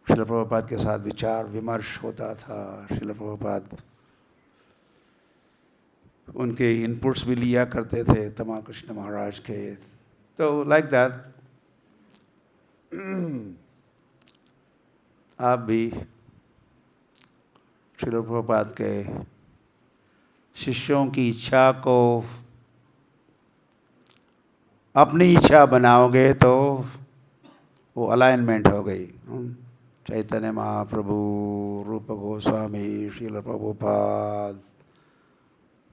श्रील प्रभुपाद के साथ विचार विमर्श होता था। श्रील प्रभुपाद उनके इनपुट्स भी लिया करते थे तमाल कृष्ण महाराज के। तो लाइक दैट आप भी श्रील प्रभुपाद के शिष्यों की इच्छा को अपनी इच्छा बनाओगे तो वो अलाइनमेंट हो गई। चैतन्य महाप्रभु, रूप गोस्वामी, श्रील प्रभुपाद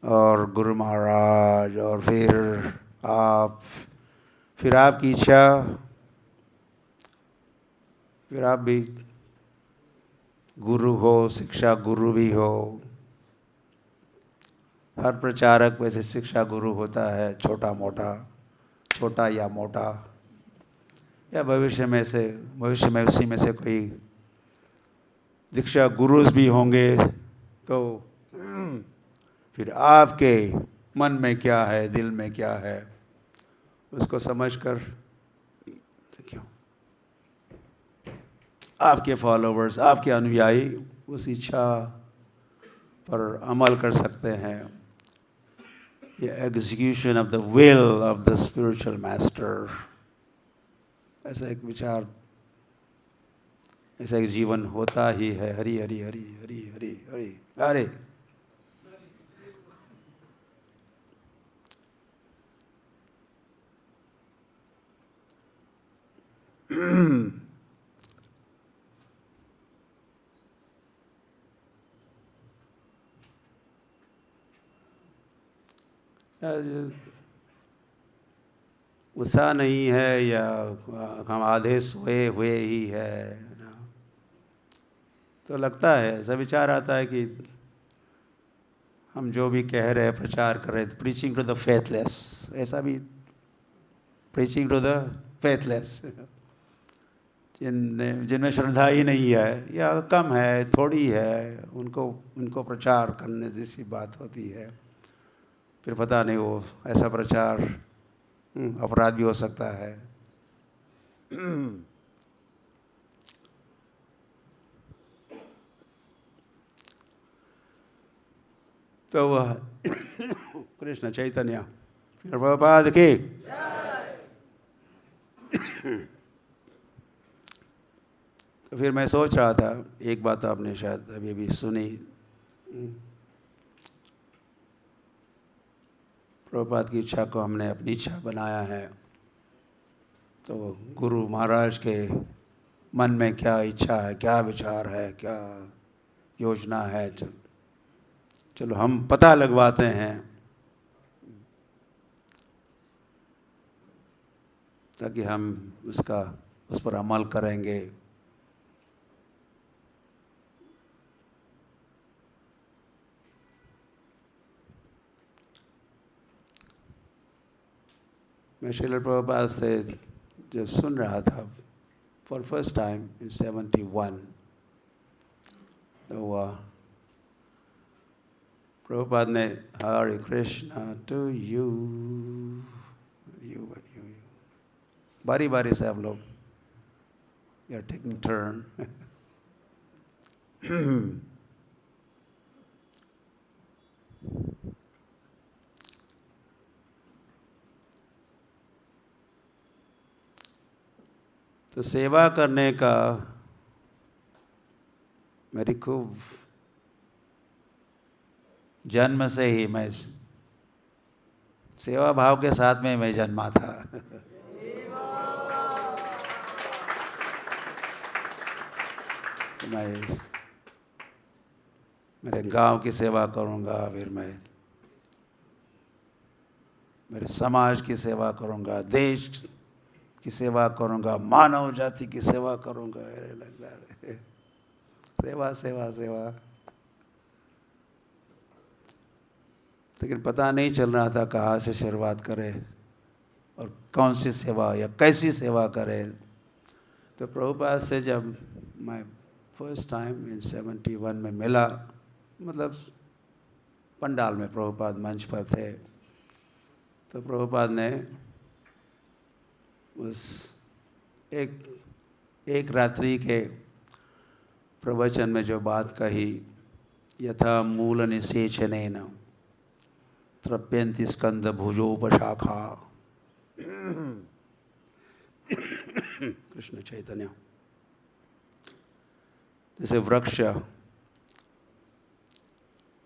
और गुरु महाराज, और फिर आपकी इच्छा, फिर आप भी गुरु हो, शिक्षा गुरु भी हो। हर प्रचारक वैसे शिक्षा गुरु होता है, छोटा मोटा, छोटा या मोटा, या भविष्य में उसी में से कोई दीक्षा गुरुज भी होंगे। तो फिर आपके मन में क्या है, दिल में क्या है, उसको समझकर क्यों आपके फॉलोवर्स, आपके अनुयायी उस इच्छा पर अमल कर सकते हैं। ये execution of the will of the spiritual master, ऐसा एक विचार, ऐसा एक जीवन होता ही है। हरि हरि हरि हरि हरि हरि हरे। उत्साह नहीं है, या हम आधे सोए हुए ही है ना, तो लगता है, ऐसा विचार आता है कि हम जो भी कह रहे हैं, प्रचार कर रहे हैं, प्रीचिंग टू द फेथलेस, ऐसा भी प्रीचिंग टू द फेथलेस, जिनमें श्रद्धा ही नहीं है या कम है, थोड़ी है, उनको प्रचार करने जैसी बात होती है। फिर पता नहीं वो ऐसा प्रचार अपराध भी हो सकता है। तो वह कृष्ण चैतन्य प्रभुपाद की तो फिर मैं सोच रहा था, एक बात आपने शायद अभी भी सुनी, प्रभुपाद की इच्छा को हमने अपनी इच्छा बनाया है, तो गुरु महाराज के मन में क्या इच्छा है, क्या विचार है, क्या योजना है, चलो हम पता लगवाते हैं ताकि हम उस पर अमल करेंगे। मैं श्रील प्रभुपाद से जब सुन रहा था फॉर फर्स्ट टाइम इन 71, तो प्रभुपाद ने हरे कृष्णा टू यू यू बारी बारी से आप लोग यू आर टेकिंग टर्न। तो सेवा करने का मेरी खूब जन्म से ही मैं सेवा भाव के साथ में मैं जन्मा था। तो मैं मेरे गांव की सेवा करूंगा, फिर मैं मेरे समाज की सेवा करूंगा, देश की सेवा करूंगा, मानव जाति की सेवा करूंगा। लगता है सेवा सेवा सेवा, लेकिन पता नहीं चल रहा था कहाँ से शुरुआत करें और कौन सी सेवा या कैसी सेवा करें। तो प्रभुपाद से जब मैं फर्स्ट टाइम इन 71 में मिला, मतलब पंडाल में प्रभुपाद मंच पर थे, तो प्रभुपाद ने उस एक रात्रि के प्रवचन में जो बात कही, यथा मूल निषेचनेन तृप्यन्ति स्कंद भुजोपशाखा, कृष्ण चैतन्य, जैसे वृक्ष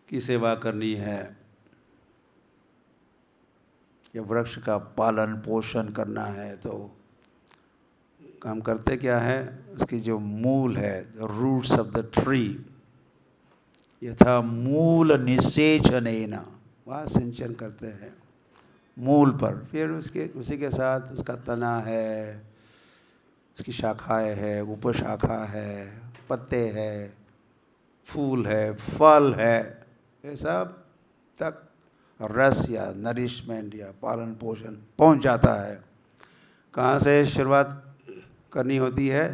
की सेवा करनी है या वृक्ष का पालन पोषण करना है, तो हम करते क्या है, उसकी जो मूल है, रूट्स ऑफ द ट्री, यथा मूल निषेचनेन, वहाँ सिंचन करते हैं मूल पर, फिर उसी के साथ उसका तना है, उसकी शाखाएं है, उपशाखा है, पत्ते है, फूल है, फल है, ये सब तक रस या नरिशमेंट या पालन पोषण पहुंच जाता है। कहाँ से शुरुआत करनी होती है?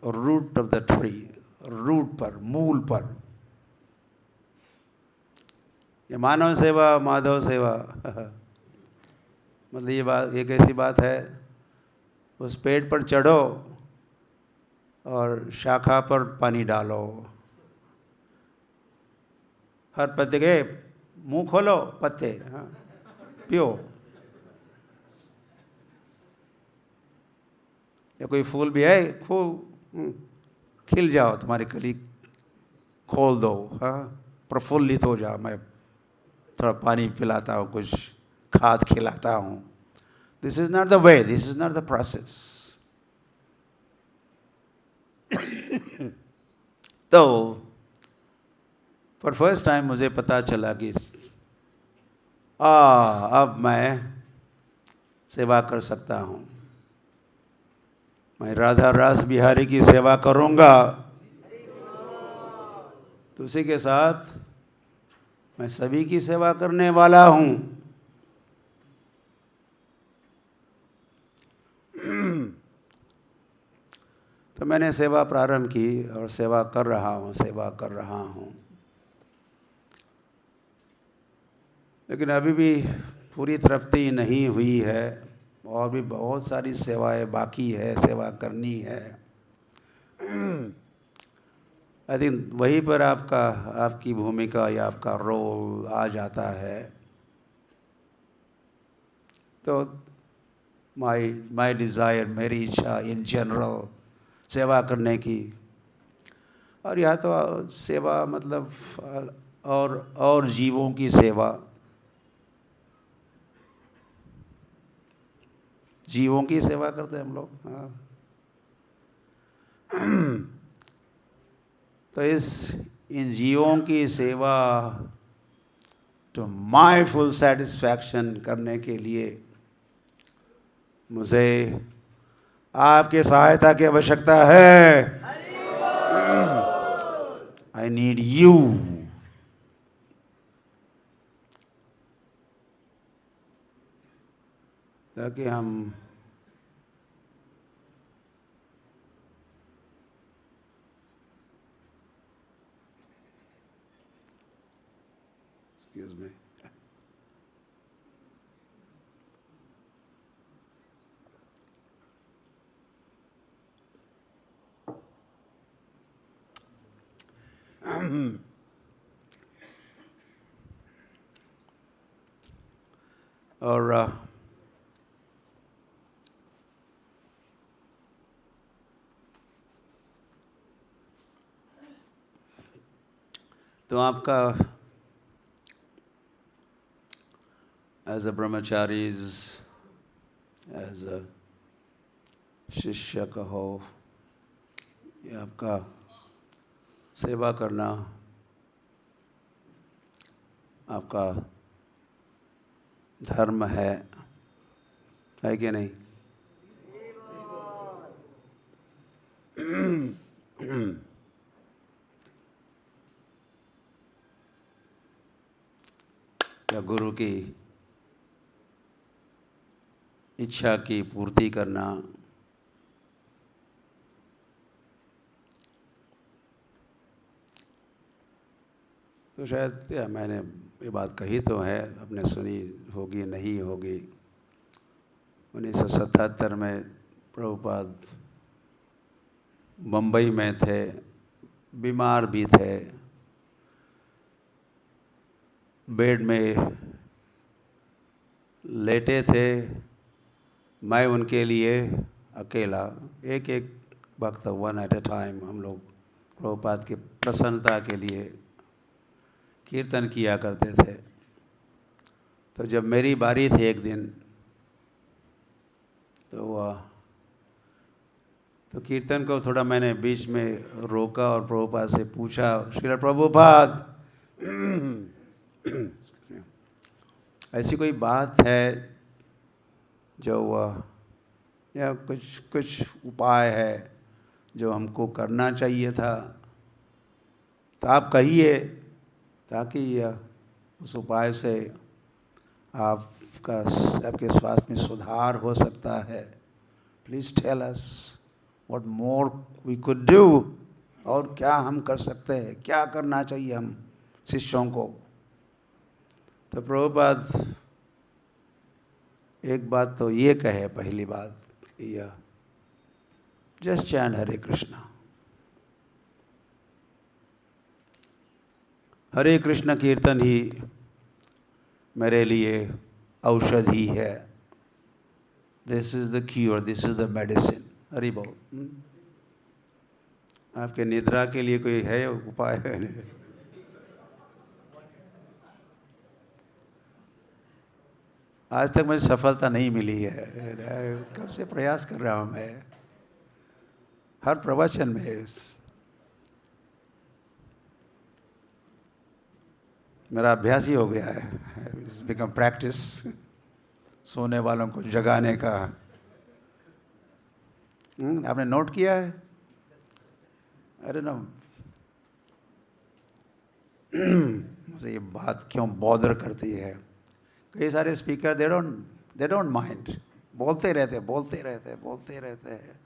Root of the tree, root पर, मूल पर। ये मानव सेवा, माधव सेवा मतलब ये बात, एक ऐसी बात है, उस पेड़ पर चढ़ो और शाखा पर पानी डालो, हर पत्ते के मुंह खोलो, पत्ते, हाँ, पियो। या कोई फूल भी है, फूल खिल जाओ, तुम्हारी कली खोल दो, हाँ, प्रफुल्लित हो जाओ, मैं थोड़ा पानी पिलाता हूँ, कुछ खाद खिलाता हूँ। This is not the way, this is not the process. तो फॉर फर्स्ट टाइम मुझे पता चला कि अब मैं सेवा कर सकता हूँ, मैं राधा रास बिहारी की सेवा करूँगा, तो उसी के साथ मैं सभी की सेवा करने वाला हूँ। तो मैंने सेवा प्रारंभ की और सेवा कर रहा हूँ, लेकिन अभी भी पूरी तृप्ति नहीं हुई है, और भी बहुत सारी सेवाएं बाकी है, सेवा करनी है। आई थिंक वहीं पर आपकी भूमिका या आपका रोल आ जाता है। तो माई डिज़ायर, मेरी इच्छा इन जनरल सेवा करने की, और या तो सेवा मतलब और जीवों की सेवा, जीवों की सेवा करते हैं हम लोग, हाँ। तो इन जीवों की सेवा टू माय फुल सेटिस्फैक्शन करने के लिए मुझे आपकी सहायता की आवश्यकता है। I need you. ताकि हम एक्सक्यूज मी और तो आपका as a brahmacharis, as a शिष्य कहो, ये आपका सेवा करना आपका धर्म है कि नहीं? या गुरु की इच्छा की पूर्ति करना तो शायद या मैंने ये बात कही तो है, आपने सुनी होगी नहीं होगी। 1977 में प्रभुपाद मुंबई में थे, बीमार भी थे, बेड में लेटे थे। मैं उनके लिए अकेला एक वक्त, वन एट ए टाइम, हम लोग प्रभुपाद की प्रसन्नता के लिए कीर्तन किया करते थे। तो जब मेरी बारी थी एक दिन, तो कीर्तन को थोड़ा मैंने बीच में रोका और प्रभुपाद से पूछा, श्रील प्रभुपाद ऐसी कोई बात है जो या कुछ उपाय है जो हमको करना चाहिए था, तो आप कहिए, ताकि उस उपाय से आपके स्वास्थ्य में सुधार हो सकता है। Please tell us what more we could do, और क्या हम कर सकते हैं, क्या करना चाहिए हम शिष्यों को। तो प्रभुपाद एक बात तो ये कहे, पहली बात यह, जस्ट चैंट हरे कृष्णा। हरे कृष्ण कीर्तन ही मेरे लिए औषधि है। This is the cure, this is the medicine. Hari बोल। आपके निद्रा के लिए कोई है उपाय? आज तक मुझे सफलता नहीं मिली है। कब से प्रयास कर रहा हूँ मैं, हर प्रवचन में मेरा अभ्यास ही हो गया है। इट्स बिकम प्रैक्टिस, सोने वालों को जगाने का। आपने नोट किया है? अरे ना, मुझे ये बात क्यों बॉदर करती है। कई सारे स्पीकर दे डोंट माइंड, बोलते रहते हैं।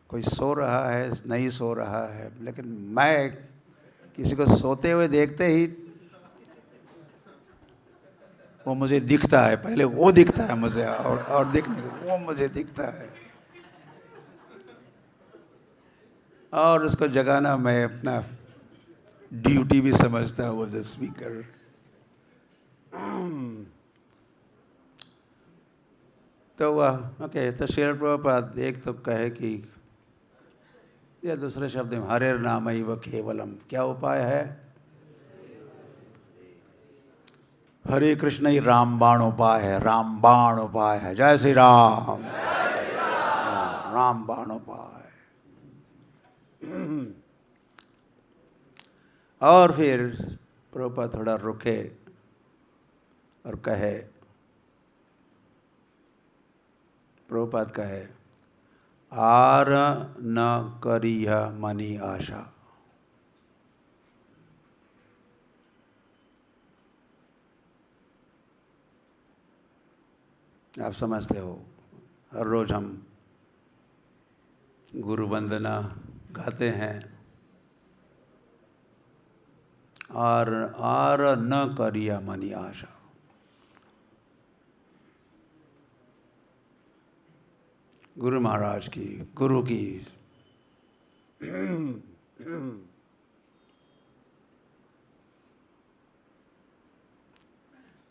कोई सो रहा है, नहीं सो रहा है, लेकिन मैं किसी को सोते हुए देखते ही वो मुझे दिखता है। पहले वो दिखता है मुझे, और दिखने वो मुझे दिखता है, और उसको जगाना मैं अपना ड्यूटी भी समझता हूँ एज ए स्पीकर। तो वह ओके, तो श्रील प्रभुपाद एक तो कहे कि, या दूसरे शब्द में हरेर नाम ही व केवलम, क्या उपाय है? हरे कृष्ण ही रामबाण उपाय है, रामबाण उपाय है। जय श्री राम। रामबाण उपाय। और फिर प्रभुपाद थोड़ा रुके और कहे, प्रभुपाद कहे, आर न करिया मनी आशा। आप समझते हो, हर रोज हम गुरु वंदना गाते हैं, आर न करिया मनी आशा। गुरु महाराज की, गुरु की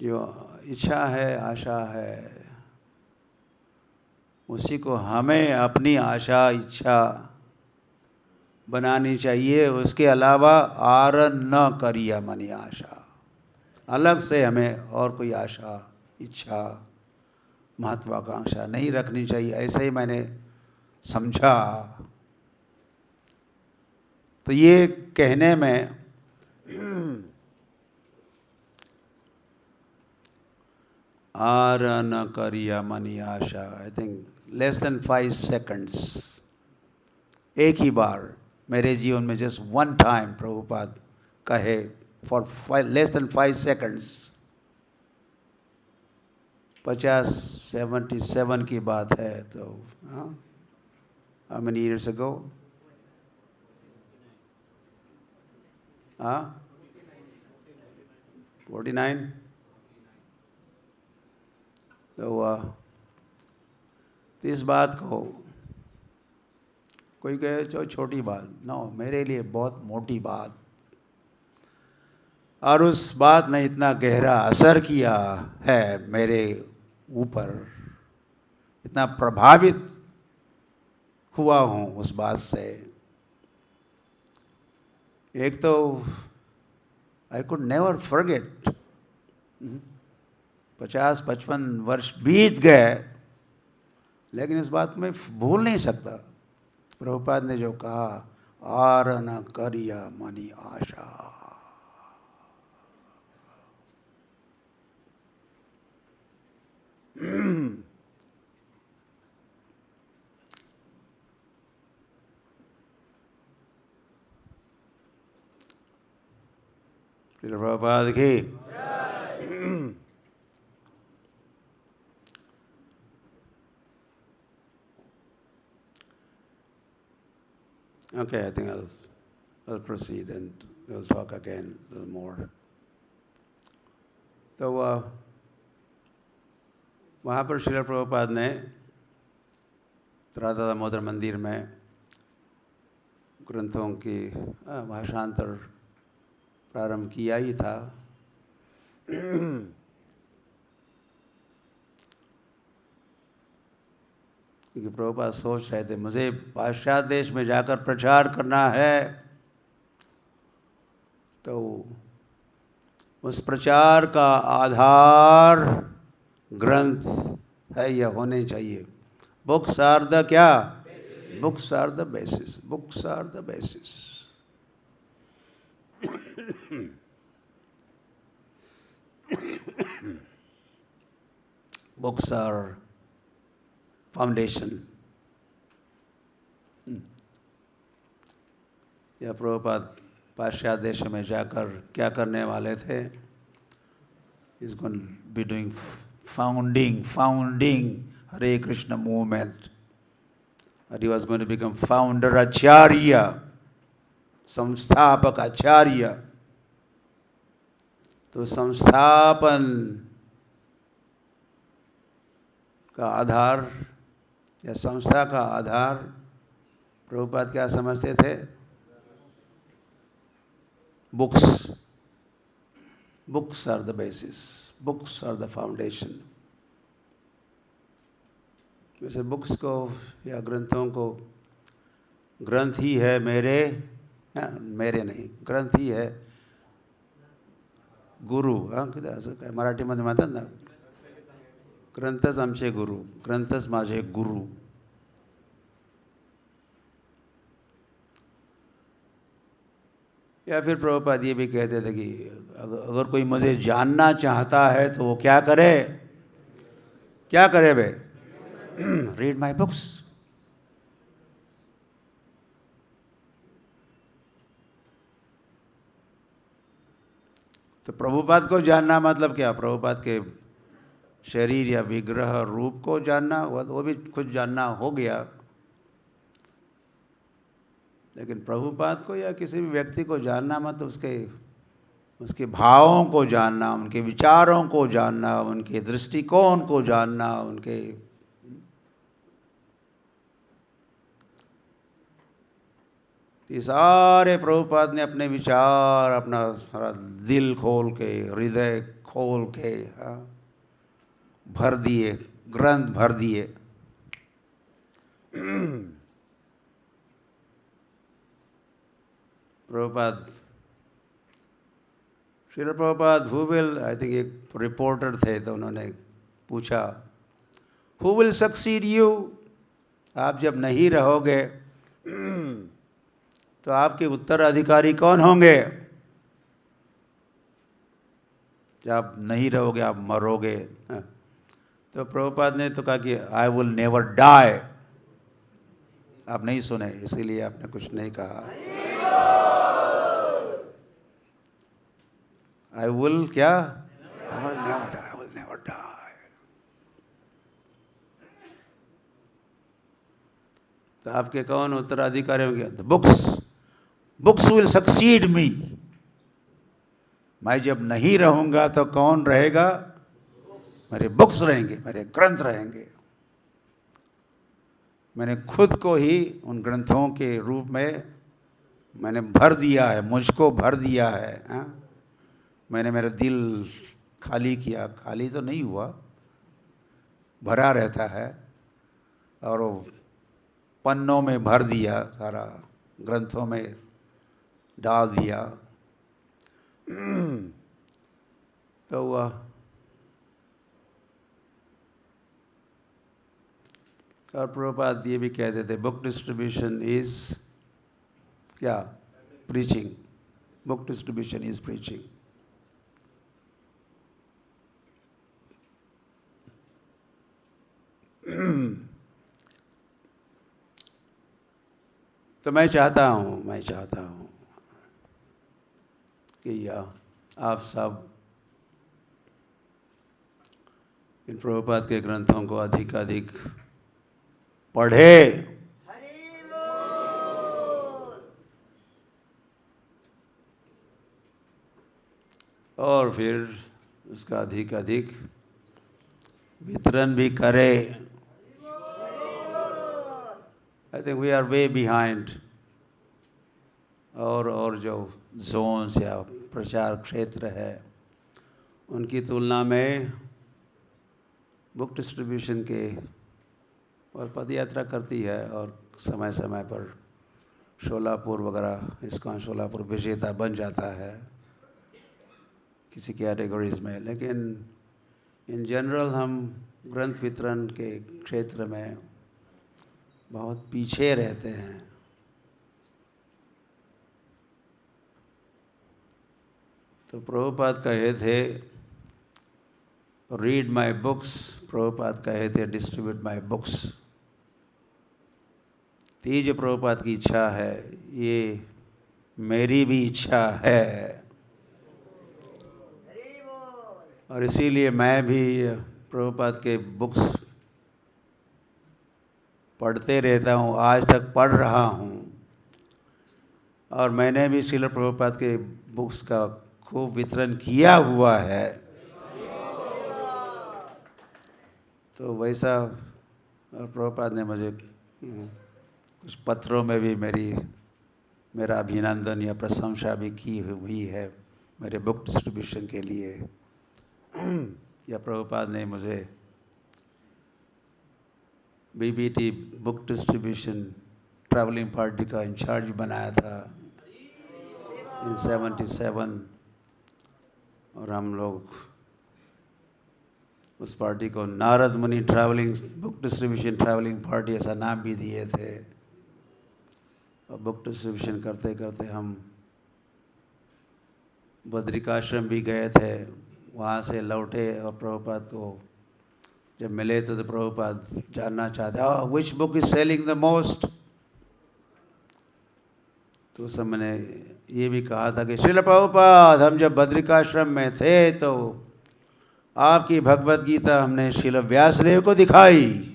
जो इच्छा है, आशा है, उसी को हमें अपनी आशा इच्छा बनानी चाहिए। उसके अलावा आर न करिया मनी आशा, अलग से हमें और कोई आशा इच्छा महत्वाकांक्षा नहीं रखनी चाहिए। ऐसे ही मैंने समझा। तो ये कहने में आर न करिया money Asha, I think less than 5 seconds, एक ही बार मेरे जीवन में जस्ट वन टाइम प्रभुपाद कहे, फॉर लेस देन 5 सेकंड्स। 77 की बात है। तो हाउ मेनी ईयर्स अगो? 49। तो इस बात को कोई कहे जो छोटी बात, नो, मेरे लिए बहुत मोटी बात। और उस बात ने इतना गहरा असर किया है मेरे ऊपर, इतना प्रभावित हुआ हूँ उस बात से। एक तो आई कुड नेवर फॉरगेट। 50-55 वर्ष बीत गए, लेकिन इस बात में भूल नहीं सकता। प्रभुपाद ने जो कहा, आर न करिया मनी आशा। प्रभुपाद की। Okay, I think I'll proceed and we'll talk again a little more. तो वहाँ पर श्रील प्रभुपाद ने राधा दामोदर मंदिर में ग्रंथों की भाषांतर प्रारंभ किया ही था। क्योंकि प्रभुपाद सोच रहे थे, मुझे पाश्चात्य देश में जाकर प्रचार करना है, तो उस प्रचार का आधार ग्रंथ है, यह होने चाहिए। बुक्स आर द क्या? Books are the basis. Books are the basis. Books are foundation. यह प्रभुपाद पाश्चात्य देश में जाकर क्या करने वाले थे? He's going to be doing founding Hare Krishna movement. And he was going to become founder Acharya, संस्थापक आचार्य। तो संस्थापन का आधार या संस्था का आधार प्रभुपाद क्या समझते थे? Books. Books are the basis, books are the foundation. वैसे बुक्स को या ग्रंथों को, ग्रंथ ही है मेरे, मेरे नहीं, ग्रंथ ही है गुरु। मराठीमध्ये म्हणतात ना, ग्रंथच आमचे गुरु, ग्रंथच माझे गुरु। या फिर प्रभुपाद ये भी कहते थे कि अगर कोई मुझे जानना चाहता है तो वो क्या करे, क्या करे बे? Read my books. तो प्रभुपाद को जानना मतलब क्या? प्रभुपाद के शरीर या विग्रह रूप को जानना, वो भी कुछ जानना हो गया, लेकिन प्रभुपाद को या किसी भी व्यक्ति को जानना मतलब उसके भावों को जानना, उनके विचारों को जानना, उनके दृष्टिकोण को जानना, उनके ये सारे प्रभुपाद ने अपने विचार, अपना सारा दिल खोल के, हृदय खोल के भर दिए, ग्रंथ भर दिए। Prabhupada, Srila Prabhupada who will, I think एक रिपोर्टर थे तो उन्होंने पूछा हु विल सक्सीड यू, आप जब नहीं रहोगे तो आपके उत्तराधिकारी कौन होंगे? जब आप नहीं रहोगे, आप मरोगे। तो प्रभुपाद ने तो कहा कि आई विल नेवर डाई। आप नहीं सुने, इसीलिए आपने कुछ नहीं कहा। आई विल क्या? I will never die, I will never die. तो आपके कौन उत्तराधिकारी होंगे? The books, books will succeed me. मैं जब नहीं रहूंगा तो कौन रहेगा? मेरे बुक्स रहेंगे, मेरे ग्रंथ रहेंगे। मैंने खुद को ही उन ग्रंथों के रूप में मैंने भर दिया है, मुझको भर दिया है। मैंने मेरा दिल खाली किया, खाली तो नहीं हुआ, भरा रहता है, और वो पन्नों में भर दिया, सारा ग्रंथों में डाल दिया। तो वह और प्रभुपाद ये भी कहते थे बुक डिस्ट्रीब्यूशन इज क्या? Preaching. Book distribution is preaching. तो मैं चाहता हूँ कि आप सब इन प्रभुपाद के ग्रंथों को अधिक पढ़े, और फिर उसका अधिक वितरण भी करे। I think we are way behind, और जो जोन्स या प्रचार क्षेत्र है उनकी तुलना में बुक डिस्ट्रीब्यूशन के और पद यात्रा करती है, और समय समय पर शोलापुर वगैरह, इस्कॉन शोलापुर विजेता बन जाता है किसी कैटेगरीज में। लेकिन इन जनरल हम ग्रंथ वितरण के क्षेत्र में बहुत पीछे रहते हैं। तो प्रभुपाद कहे थे रीड माई बुक्स, प्रभुपाद कहे थे डिस्ट्रीब्यूट माई बुक्स। तो ये जो प्रभुपाद की इच्छा है, ये मेरी भी इच्छा है, और इसीलिए मैं भी प्रभुपाद के बुक्स पढ़ते रहता हूँ, आज तक पढ़ रहा हूँ। और मैंने भी श्रील प्रभुपाद के बुक्स का खूब वितरण किया हुआ है। तो वैसा प्रभुपाद ने मुझे कुछ पत्रों में भी मेरा अभिनंदन या प्रशंसा भी की हुई है मेरे बुक डिस्ट्रीब्यूशन के लिए। या प्रभुपाद ने मुझे BBT book distribution travelling party का इंचार्ज बनाया था इन 77, और हम लोग उस पार्टी को नारद मुनि travelling book distribution travelling party ऐसा नाम भी दिए थे। और बुक डिस्ट्रीब्यूशन करते करते हम बद्रिकाश्रम भी गए थे, वहाँ से लौटे और प्रभुपाद को जब मिले तो प्रभुपाद जानना चाहते, which book is selling the most. तो उस समय ने ये भी कहा था कि श्रील प्रभुपाद, हम जब बद्रिकाश्रम में थे तो आपकी भगवत गीता हमने श्रील व्यासदेव को दिखाई।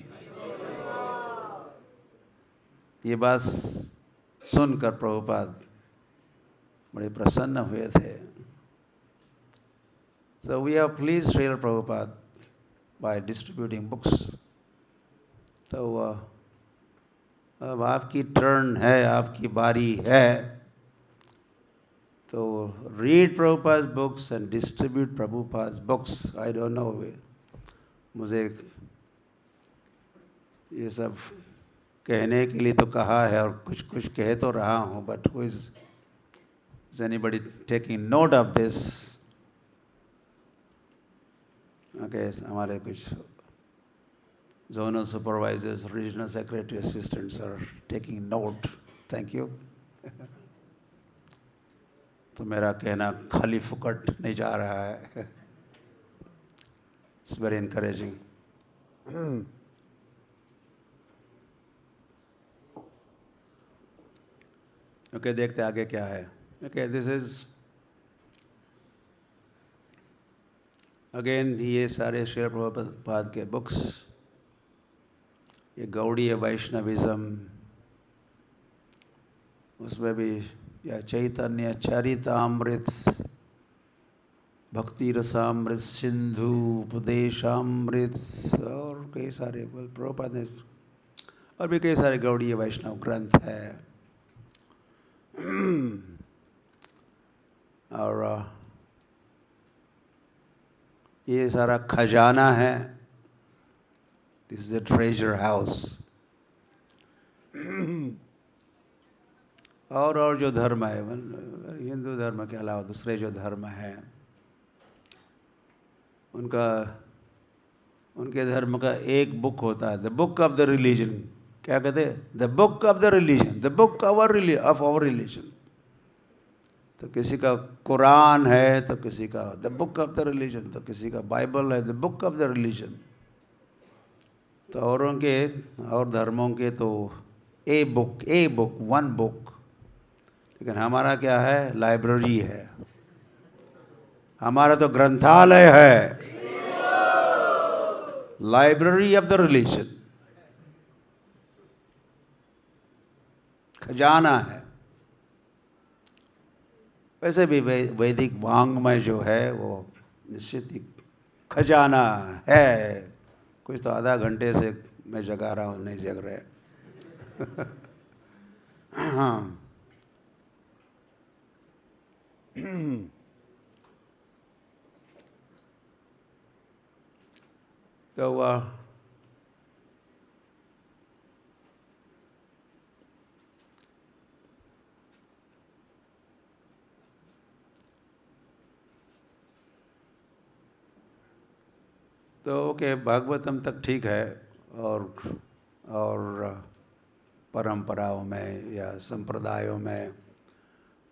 ये बात सुनकर प्रभुपाद बड़े प्रसन्न हुए थे। So we have pleased Srila Prabhupada by distributing books. तो अब आपकी टर्न है, आपकी बारी है, तो read Prabhupada's books and distribute Prabhupada's books. I don't know, मुझे ये सब कहने के लिए तो कहा है और कुछ कुछ कह तो रहा हूँ, but who is anybody taking note of this? Okay, हमारे कुछ zonal supervisors, regional secretary assistants are taking note. Thank you. तो मेरा कहना खाली फुकट नहीं जा रहा है. It's very encouraging. Okay, देखते आगे क्या है. Okay, this is again ये सारे श्रील प्रभुपाद के बुक्स, ये गौड़ीय वैष्णविज्म, उसमें भी या चैतन्य चरितामृत, भक्ति रसामृत सिंधु, उपदेशामृत और कई सारे प्रभुपाद ने और भी कई सारे गौड़ीय वैष्णव ग्रंथ है. और ये सारा खजाना है. This is a treasure house. और जो धर्म है, हिंदू धर्म के अलावा दूसरे जो धर्म हैं, उनके धर्म का एक बुक होता है, the book of the religion. क्या कहते हैं? The book of the religion, the book of our religion. तो किसी का कुरान है, तो किसी का the book of the religion, तो किसी का बाइबल है, the book of the religion. तो औरों के और धर्मों के तो ए बुक वन बुक. लेकिन हमारा क्या है? लाइब्रेरी है. हमारा तो ग्रंथालय है, लाइब्रेरी ऑफ द रिलीजन. खजाना है. वैसे भी वैदिक वांग्मय जो है वो निश्चित ही खजाना है. कुछ तो आधा घंटे से मैं जगा रहा हूँ, नहीं जग रहे. हाँ. तो ओके, भागवतम तक ठीक है. और परंपराओं में या संप्रदायों में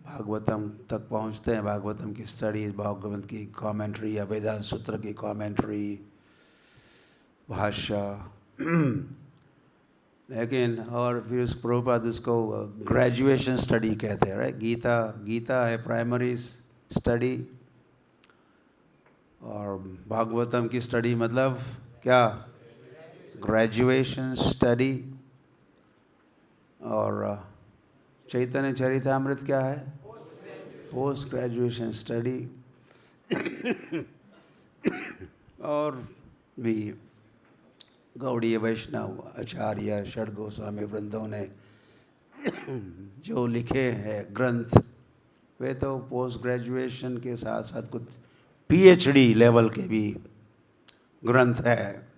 भागवतम तक पहुंचते हैं. भागवतम की स्टडीज, भागवत की कमेंट्री या वेदांत सूत्र की कमेंट्री, भाष्य. लेकिन और फिर उस प्रभुपाद उसको ग्रेजुएशन स्टडी कहते हैं, राइट. गीता है प्राइमरी स्टडी, और भागवतम की स्टडी मतलब क्या? Graduation study. और चैतन्य चरितामृत क्या है? Post graduation study. और भी गौड़ीय वैष्णव आचार्य षड गोस्वामी वृंदों ने जो लिखे हैं ग्रंथ, वे तो पोस्ट ग्रेजुएशन के साथ साथ कुछ पीएचडी लेवल के भी ग्रंथ है.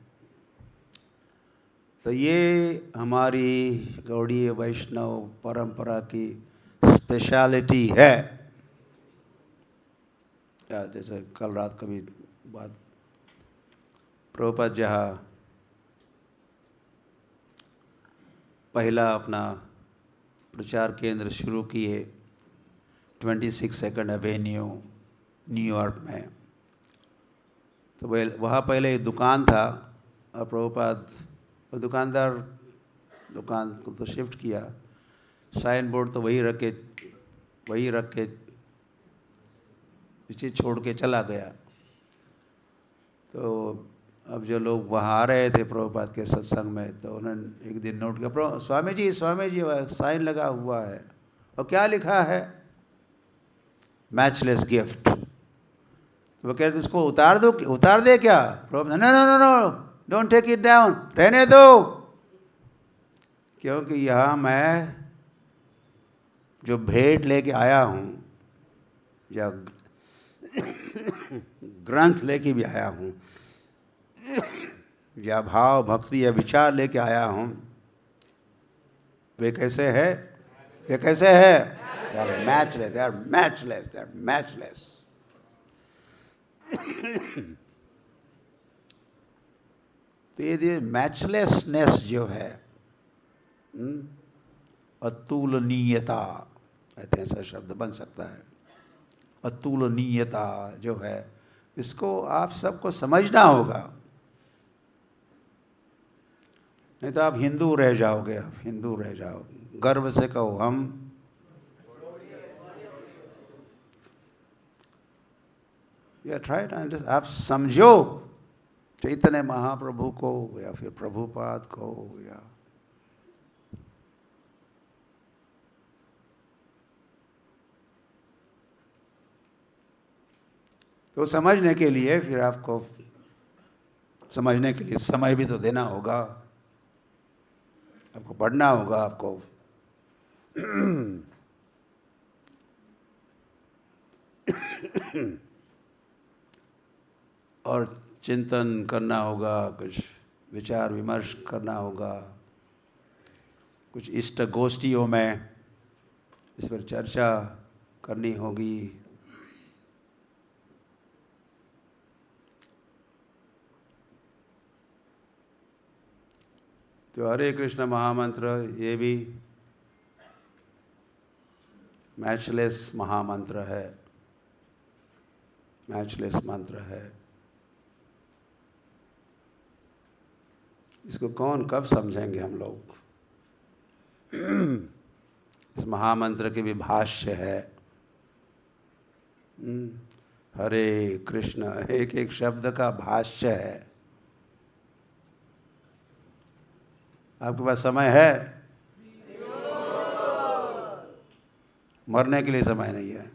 तो ये हमारी गौड़ीय वैष्णव परंपरा की स्पेशलिटी है. क्या जैसे कल रात कभी बात, प्रभुपाद जहाँ पहला अपना प्रचार केंद्र शुरू किए 26 सेकंड एवेन्यू न्यूयॉर्क में। तो वहाँ पहले एक दुकान था और प्रभुपाद वो दुकान को तो शिफ्ट किया, साइन बोर्ड तो वही रख के पीछे छोड़ के चला गया। तो अब जो लोग वहाँ आ रहे थे प्रभुपाद के सत्संग में, तो उन्होंने एक दिन नोट किया, स्वामी जी साइन लगा हुआ है और क्या लिखा है, मैचलेस गिफ्ट। तो वो कहते उसको उतार दे क्या? Prabhupada no no no no, don't take it down, रहने दो, क्योंकि यहाँ मैं जो भेंट लेके आया हूँ या ग्रंथ लेके भी आया हूँ या भाव भक्ति या विचार लेके आया हूँ, वे कैसे है? They are matchless. तो ये मैचलेसनेस जो है, अतुलनीयता कहते हैं, ऐसा शब्द बन सकता है। अतुलनीयता जो है, इसको आप सबको समझना होगा, नहीं तो आप हिंदू रह जाओगे। गर्व से कहो हम आप समझो चैतन्य महाप्रभु को या फिर प्रभुपाद को, या तो समझने के लिए फिर आपको समझने के लिए समय भी तो देना होगा, आपको पढ़ना होगा, आपको और चिंतन करना होगा, कुछ विचार विमर्श करना होगा, कुछ इष्ट गोष्ठियों में इस पर चर्चा करनी होगी। तो हरे कृष्ण महामंत्र ये भी मैचलेस महामंत्र है, मैचलेस मंत्र है। इसको कौन कब समझेंगे हम लोग? इस महामंत्र के भी भाष्य है। हरे कृष्ण एक एक शब्द का भाष्य है। आपके पास समय है? मरने के लिए समय नहीं है।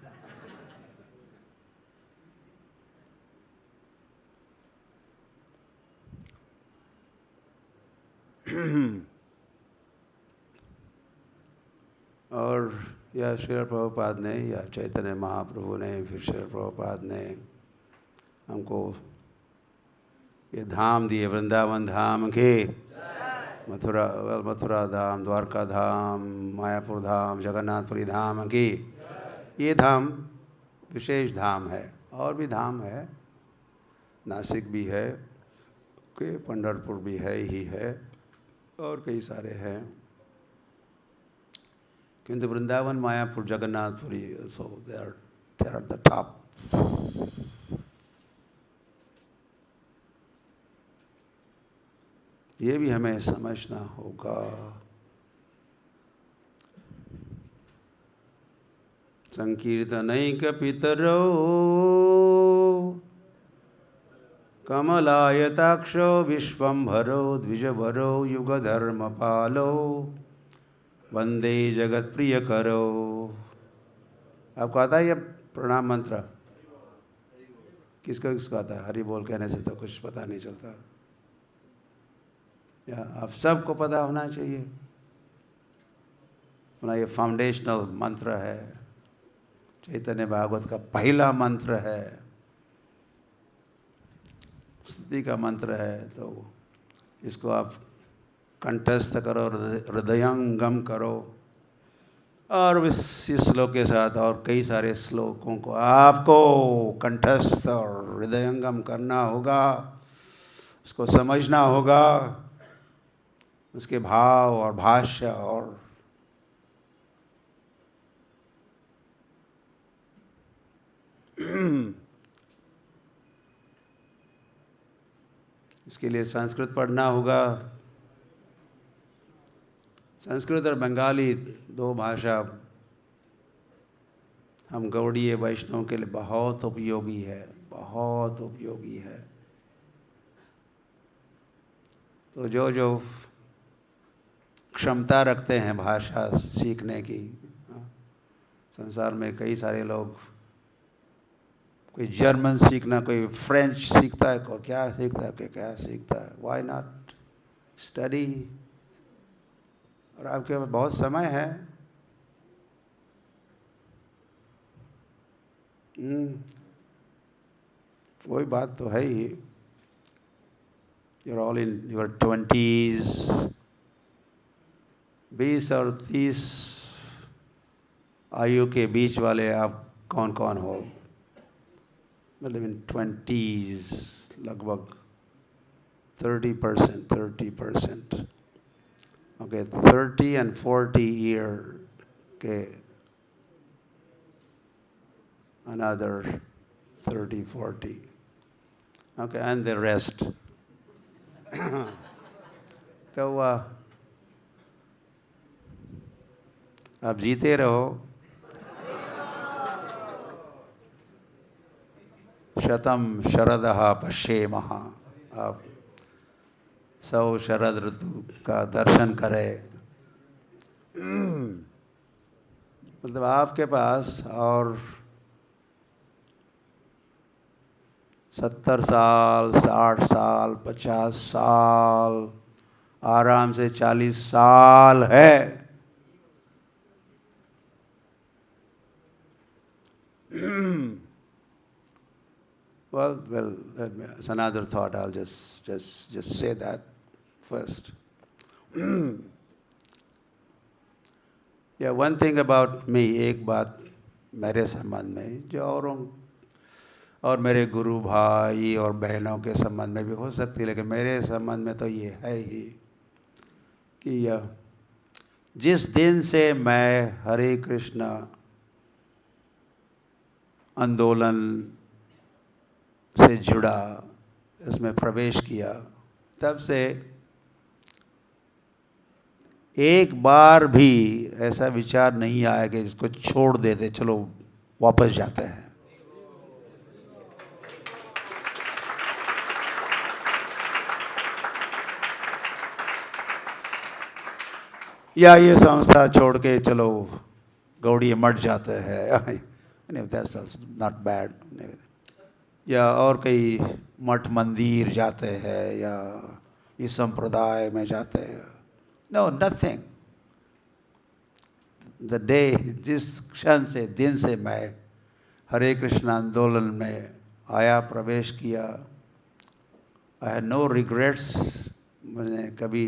और या श्रील प्रभुपाद ने या चैतन्य महाप्रभु ने, फिर श्रील प्रभुपाद ने हमको ये धाम दिए, वृंदावन धाम के, मथुरा धाम, द्वारका धाम, मायापुर धाम, जगन्नाथपुरी धाम की, ये धाम विशेष धाम है। और भी धाम है, नासिक भी है, के पंढरपुर भी है ही है, और कई सारे हैं, किंतु वृंदावन, मायापुर, जगन्नाथपुरी, सो दे आर द टॉप। ये भी हमें समझना होगा। संकीर्तनैक पितरो कमलायताक्षो विश्वम्भरो द्विजभरो युगधर्मपालो वंदे जगत प्रिय करो। आपको आता है ये प्रणाम मंत्र? किसको आता है? हरि बोल कहने से तो कुछ पता नहीं चलता, या आप सबको पता होना चाहिए। अपना ये फाउंडेशनल मंत्र है, चैतन्य भागवत का पहला मंत्र है, स्तुति का मंत्र है। तो इसको आप कंठस्थ करो, हृदयंगम करो, और इस श्लोक के साथ और कई सारे श्लोकों को आपको कंठस्थ और हृदयंगम करना होगा, उसको समझना होगा, उसके भाव और भाष्य और इसके लिए संस्कृत पढ़ना होगा। संस्कृत और बंगाली दो भाषा हम गौड़ीय वैष्णव के लिए बहुत उपयोगी है, बहुत उपयोगी है। तो जो जो क्षमता रखते हैं भाषा सीखने की, संसार में कई सारे लोग, कोई जर्मन सीखना, कोई फ्रेंच सीखता है, कोई क्या सीखता है, कोई क्या सीखता है। Why not study? और आपके पास बहुत समय है। वही बात तो है ही। You're all in your 20s, 20 और 30 आयु के बीच वाले आप कौन कौन हो? मतलब इन 20s लगभग 30%। ओके, 30 and 40 ईयर के another 30, 40. Okay, and the rest. तो आप जीते रहो। शतम शरदः पश्येमः। आप 100 शरद ऋतु का दर्शन करें। मतलब आपके पास और 70 साल, 60 साल, 50 साल, आराम से 40 साल है। Well, it's another thought. I'll just say that first. Yeah, one thing about me, एक बात मेरे संबंध में, जो औरों और मेरे गुरु भाई और बहनों के संबंध में भी हो सकती है, लेकिन मेरे संबंध में तो ये है ही कि जिस दिन से मैं हरे कृष्णा आंदोलन से जुड़ा, इसमें प्रवेश किया, तब से एक बार भी ऐसा विचार नहीं आया कि इसको छोड़ देते, चलो वापस जाते हैं। या ये संस्था छोड़ के चलो गौड़ी मठ जाते हैं, दैट्स नॉट बैड। या और कई मठ मंदिर जाते हैं, या इस संप्रदाय में जाते हैं। No, nothing. द डे, जिस क्षण से, दिन से मैं हरे कृष्ण आंदोलन में आया, प्रवेश किया, आई हैव नो रिग्रेट्स। मैंने कभी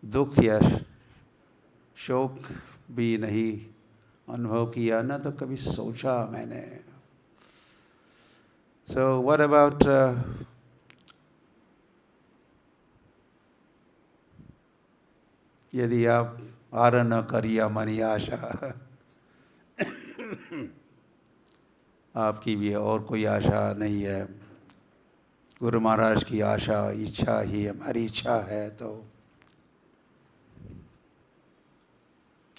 दुख या शोक भी नहीं अनुभव किया, ना तो कभी सोचा मैंने। So what about यदि आप आर न करिया मनी आशा, आपकी भी और कोई आशा नहीं है, गुरु महाराज की आशा, इच्छा ही हमारी इच्छा है, तो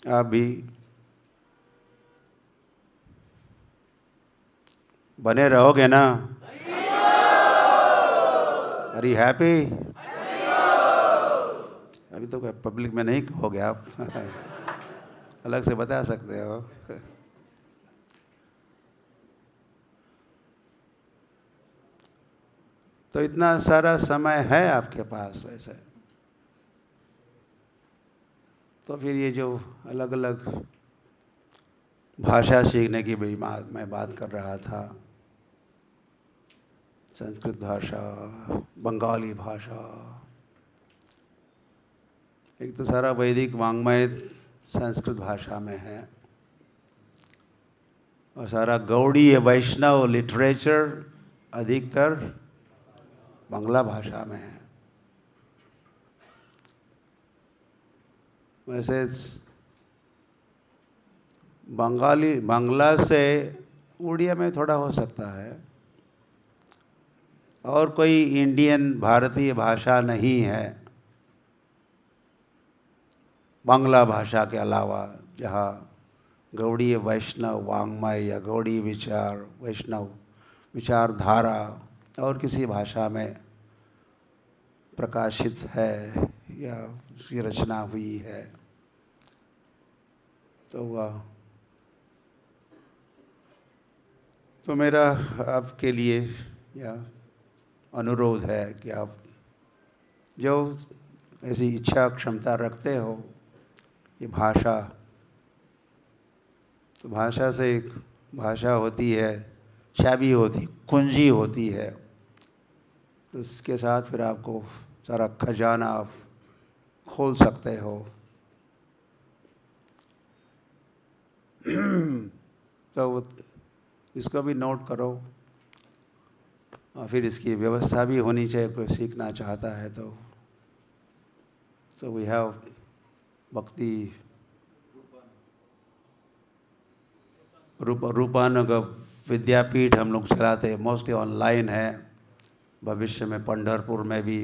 आप भी बने रहोगे ना? Are you happy? अभी तो पब्लिक में नहीं कहोगे आप, अलग से बता सकते हो। तो इतना सारा समय है आपके पास वैसे, तो फिर ये जो अलग अलग भाषा सीखने की भी मैं बात कर रहा था, संस्कृत भाषा, बंगाली भाषा, एक तो सारा वैदिक वाङ्मय संस्कृत भाषा में है, और सारा गौड़ीय वैष्णव लिटरेचर अधिकतर बांग्ला भाषा में है। वैसे बांग्ला से उड़िया में थोड़ा हो सकता है, और कोई इंडियन भारतीय भाषा नहीं है बांग्ला भाषा के अलावा जहाँ गौड़ीय वैष्णव वाङ्मय या गौड़ीय विचार वैष्णव विचारधारा और किसी भाषा में प्रकाशित है या उसकी रचना हुई है। तो मेरा आपके लिए या अनुरोध है कि आप जो ऐसी इच्छा क्षमता रखते हो कि भाषा, तो भाषा से एक भाषा होती है, चाबी होती, कुंजी होती है, तो उसके साथ फिर आपको सारा खजाना आप खोल सकते हो। तो इसको भी नोट करो और फिर इसकी व्यवस्था भी होनी चाहिए, कोई सीखना चाहता है तो वी हैव भक्ति रूपानुग विद्यापीठ हम लोग चलाते हैं, मोस्टली ऑनलाइन है। भविष्य में पंढरपुर में भी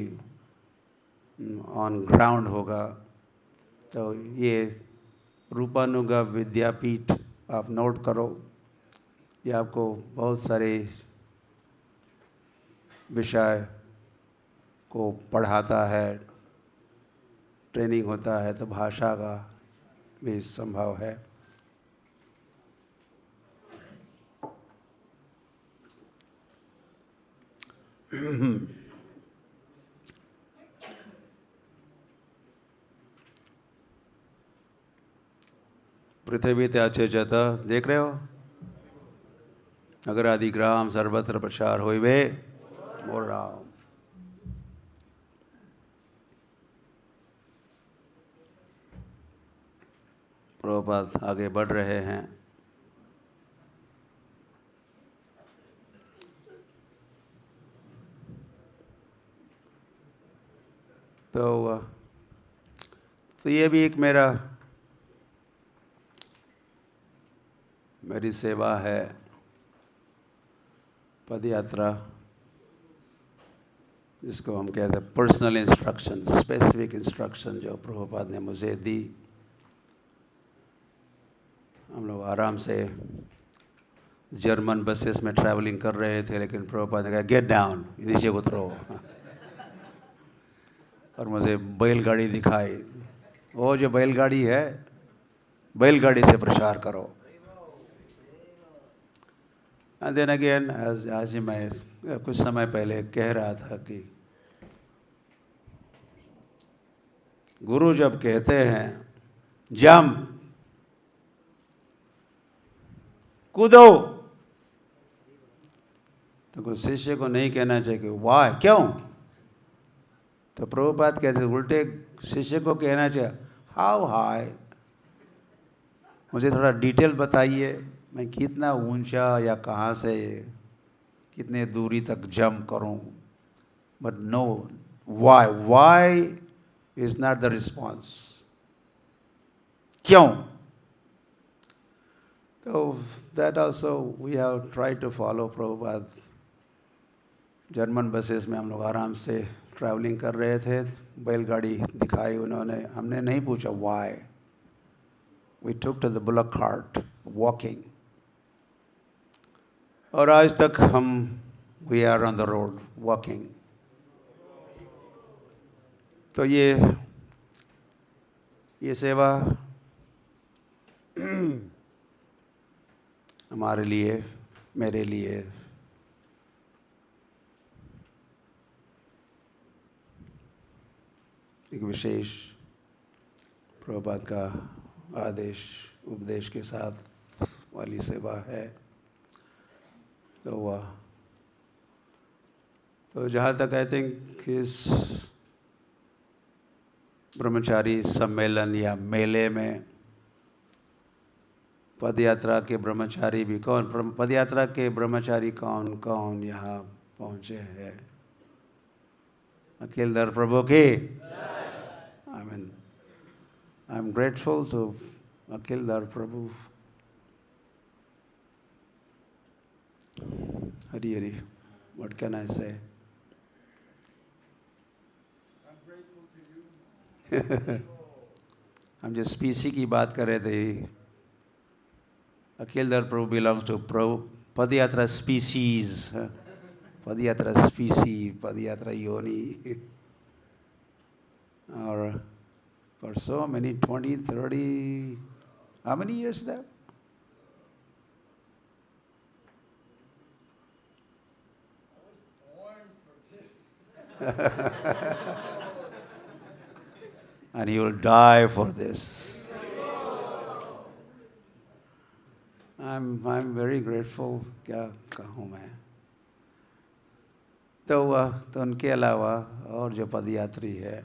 ऑन ग्राउंड होगा। तो ये रूपानुग विद्यापीठ आप नोट करो, ये आपको बहुत सारे विषय को पढ़ाता है, ट्रेनिंग होता है, तो भाषा का भी संभव है। पृथ्वी त्याचे जत, देख रहे हो, अगर आदिग्राम सर्वत्र प्रचार होइबे मोर राम। प्रभुपाद आगे बढ़ रहे हैं। तो ये भी एक मेरी सेवा है, पद यात्रा, जिसको हम कहते हैं पर्सनल इंस्ट्रक्शन, स्पेसिफिक इंस्ट्रक्शन जो प्रभुपाद ने मुझे दी। हम लोग आराम से जर्मन बसेस में ट्रैवलिंग कर रहे थे, लेकिन प्रभुपाद ने कहा गेट डाउन, नीचे उतरो, और मुझे बैलगाड़ी दिखाई। वो जो बैलगाड़ी है, बैलगाड़ी से प्रचार करो। एंड देन अगेन आज ही मैं कुछ समय पहले कह रहा था कि गुरु जब कहते हैं जंप, कूदो, तो कुछ शिष्य को नहीं कहना चाहिए कि वाह, क्यों। तो प्रभुपाद कहते उल्टे शिष्य को कहना चाहिए हाउ हाई, मुझे थोड़ा डिटेल बताइए, मैं कितना ऊंचा या कहाँ से कितने दूरी तक जंप करूं। But no, why is not the response, क्यों। तो that also we have try to follow Prabhupada. German buses में हम लोग आराम से ट्रैवलिंग कर रहे थे, बैलगाड़ी दिखाई उन्होंने, हमने नहीं पूछा why, we took to the bullock cart walking. और आज तक हम we are on the road walking. तो ये सेवा हमारे लिए, मेरे लिए एक विशेष प्रभुपाद का आदेश उपदेश के साथ वाली सेवा है। तो जहाँ तक आई थिंक इस ब्रह्मचारी सम्मेलन या मेले में पदयात्रा के ब्रह्मचारी भी पदयात्रा के ब्रह्मचारी कौन कौन यहाँ पहुँचे हैं। अखिलधर प्रभु की, I am grateful to Akhiladhar Prabhu. Hari Hari, what can I say. हम जिस स्पीसी की बात कर रहे थे, Akhiladhar Prabhu belongs to Prabhu padayatra species, padayatra species, padayatra योनि। और for so many 20, 30, how many years now? I was born for this. And he will die for this. I'm very grateful. क्या कहूँ मैं। तो उनके अलावा और जो पदयात्री है,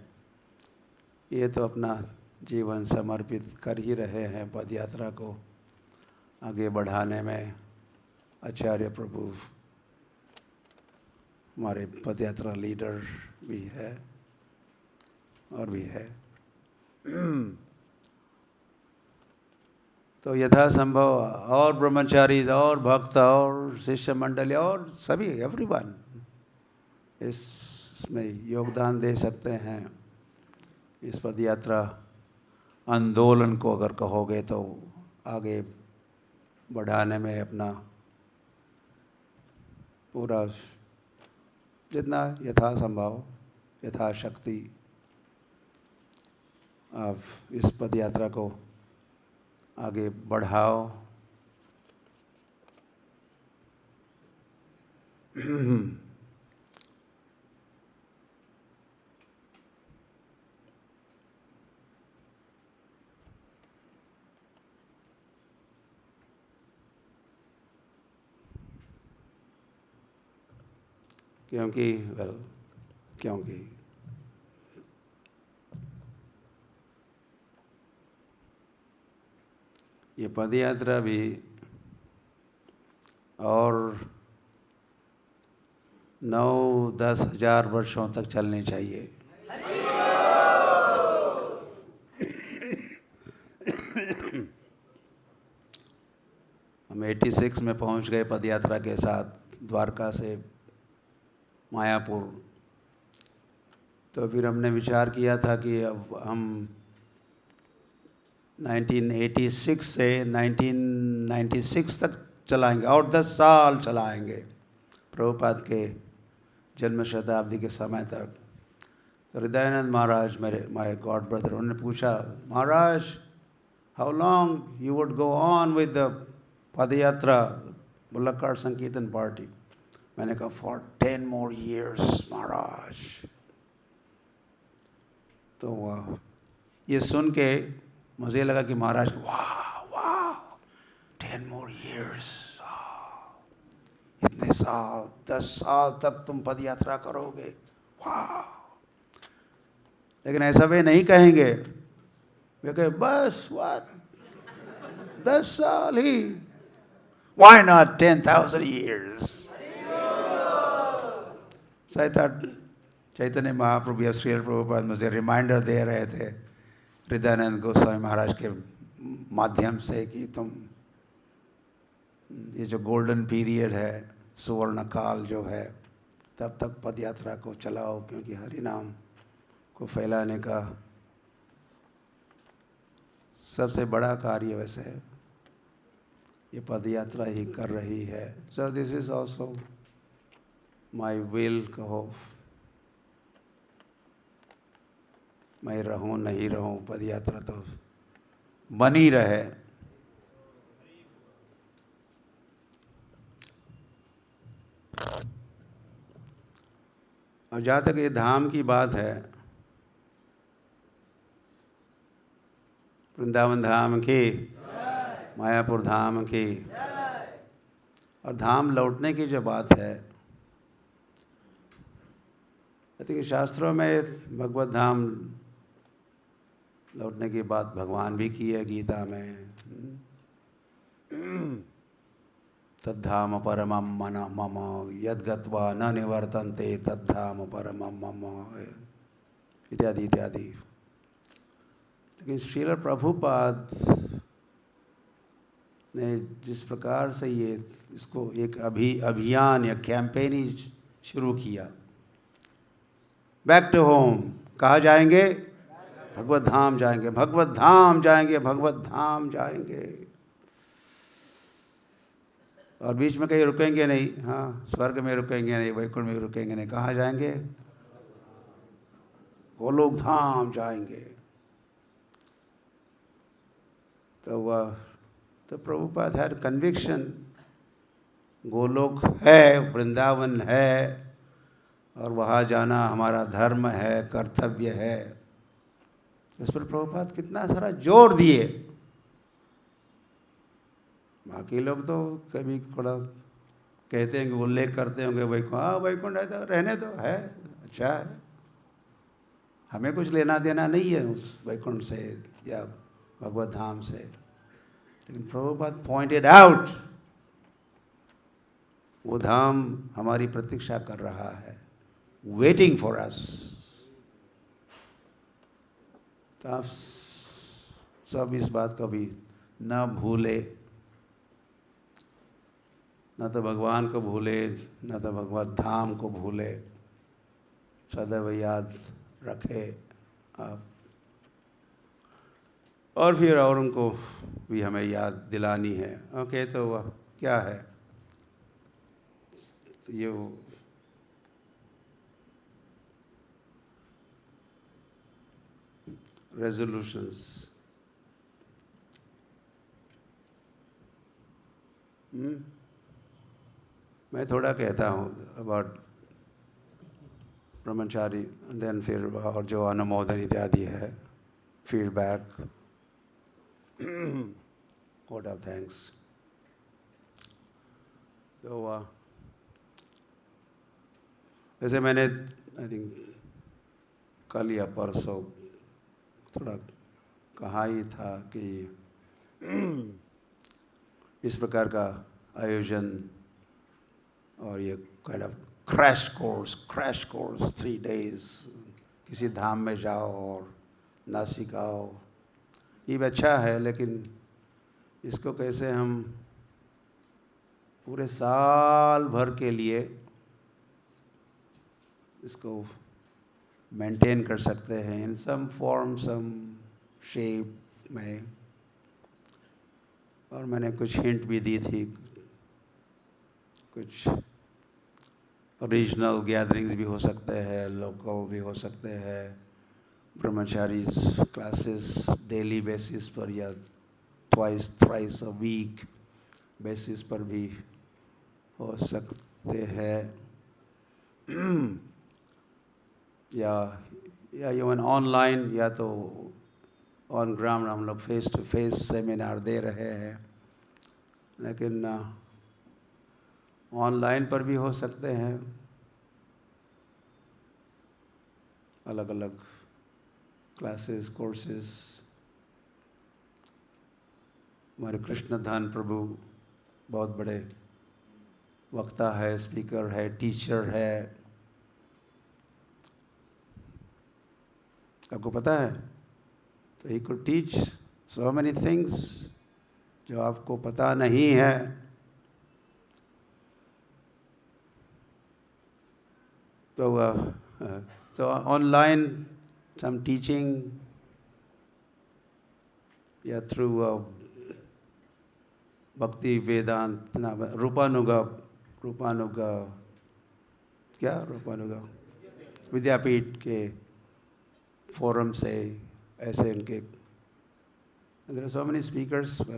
ये तो अपना जीवन समर्पित कर ही रहे हैं पदयात्रा को आगे बढ़ाने में। आचार्य प्रभु हमारे पदयात्रा लीडर भी है और भी है। तो यथासंभव और ब्रह्मचारी और भक्त और शिष्य मंडली और सभी एवरीवन इसमें योगदान दे सकते हैं। इस पदयात्रा आंदोलन को अगर कहोगे तो आगे बढ़ाने में अपना पूरा जितना यथासंभव यथाशक्ति आप इस पदयात्रा को आगे बढ़ाओ। क्योंकि ये पदयात्रा भी और 9-10 हज़ार वर्षों तक चलनी चाहिए। हम 86 में पहुंच गए पदयात्रा के साथ द्वारका से मायापुर। तो फिर हमने विचार किया था कि अब हम 1986 से 1996 तक चलाएंगे और 10 साल चलाएंगे, प्रभुपाद के जन्म शताब्दी के समय तक। तो Hridayananda Maharaj my god brother, उन्होंने पूछा, Maharaj how long you would go on with the padayatra bullock cart sankirtan party. मैंने कहा फॉर 10 more years महाराज। तो ये सुन के मुझे लगा कि महाराज वाह वाह 10 more years, इतने साल 10 साल तक तुम पदयात्रा करोगे, वाह। लेकिन ऐसा वे नहीं कहेंगे, वे कहे बस 10 साल ही, why not 10,000 years। Chaitanya Mahaprabhu या श्रील प्रभुपाद मुझे रिमाइंडर दे रहे थे हृदयानंद गोस्वामी महाराज के माध्यम से कि तुम ये जो गोल्डन पीरियड है, सुवर्ण काल जो है, तब तक पदयात्रा को चलाओ, क्योंकि हरि नाम को फैलाने का सबसे बड़ा कार्य वैसे ये पदयात्रा ही कर रही है। So this is also my will, कहो मैं रहूं नहीं रहूं, पदयात्रा तो बनी रहे। और जहाँ तक ये धाम की बात है, वृंदावन धाम की, मायापुर धाम की, और धाम लौटने की जो बात है, कि शास्त्रों में भगवत धाम लौटने की बात भगवान भी की है गीता में। तद्धाम परमं मन मम यद्गत्वा न निवर्तन्ते तद्धाम परमं मम इत्यादि इत्यादि। लेकिन श्रील प्रभुपाद ने जिस प्रकार से इसको एक अभियान या कैंपेन ही शुरू किया, बैक टू होम, कहाँ जाएंगे? भगवत धाम जाएंगे, भगवत धाम जाएंगे, भगवत धाम जाएंगे। और बीच में कहीं रुकेंगे नहीं। हाँ, स्वर्ग में रुकेंगे नहीं, वैकुंठ में रुकेंगे नहीं। कहाँ जाएंगे? गोलोक धाम जाएंगे। तो प्रभुपाद हैड कन्विक्शन, गोलोक है, वृंदावन है, और वहाँ जाना हमारा धर्म है, कर्तव्य है। इस पर प्रभुपाद कितना सारा जोर दिए। बाकी लोग तो कभी थोड़ा कहते हैं, उल्लेख करते होंगे वैकुंठ, हाँ वैकुंठ है तो रहने दो, है अच्छा है, हमें कुछ लेना देना नहीं है उस वैकुंठ से या भगवत धाम से। लेकिन प्रभुपाद पॉइंटेड आउट, वो धाम हमारी प्रतीक्षा कर रहा है, वेटिंग फॉर अस। तो आप सब इस बात को भी न भूले, न तो भगवान को भूले, न तो भगवत धाम को भूले, सदैव याद रखे आप। और फिर और उनको भी हमें याद दिलानी है। ओके, तो वह क्या है? तो ये रेजोल्यूशंस, मैं थोड़ा कहता हूँ अबाउट ब्रह्मचारी, देन फिर और जो अनुमोदन इत्यादि है, फीडबैक, वोट ऑफ थैंक्स। तो वैसे मैंने आई थिंक कल या परसों थोड़ा कहा ही था कि इस प्रकार का आयोजन और ये kind of crash course 3 days किसी धाम में जाओ और नासिक आओ, ये भी अच्छा है, लेकिन इसको कैसे हम पूरे साल भर के लिए इसको मेंटेन कर सकते हैं इन सम फॉर्म, सम शेप में। और मैंने कुछ हिंट भी दी थी, कुछ रीजनल गैदरिंग्स भी हो सकते हैं, लोकल भी हो सकते हैं, ब्रह्मचारीज क्लासेस डेली बेसिस पर या twice thrice a week basis पर भी हो सकते हैं, या इवन ऑनलाइन, या तो ऑन ग्राउंड हम लोग फेस टू फेस सेमिनार दे रहे हैं, लेकिन ऑनलाइन पर भी हो सकते हैं, अलग अलग क्लासेस, कोर्सेज। हमारे कृष्णधान प्रभु बहुत बड़े वक्ता है, स्पीकर है, टीचर है, आपको पता है। तो he could teach so many things जो आपको पता नहीं है। तो ऑनलाइन some teaching, या थ्रू भक्ति वेदांत रूपानुगा विद्यापीठ के फोरम से, ऐसे इनके, there are so many speakers.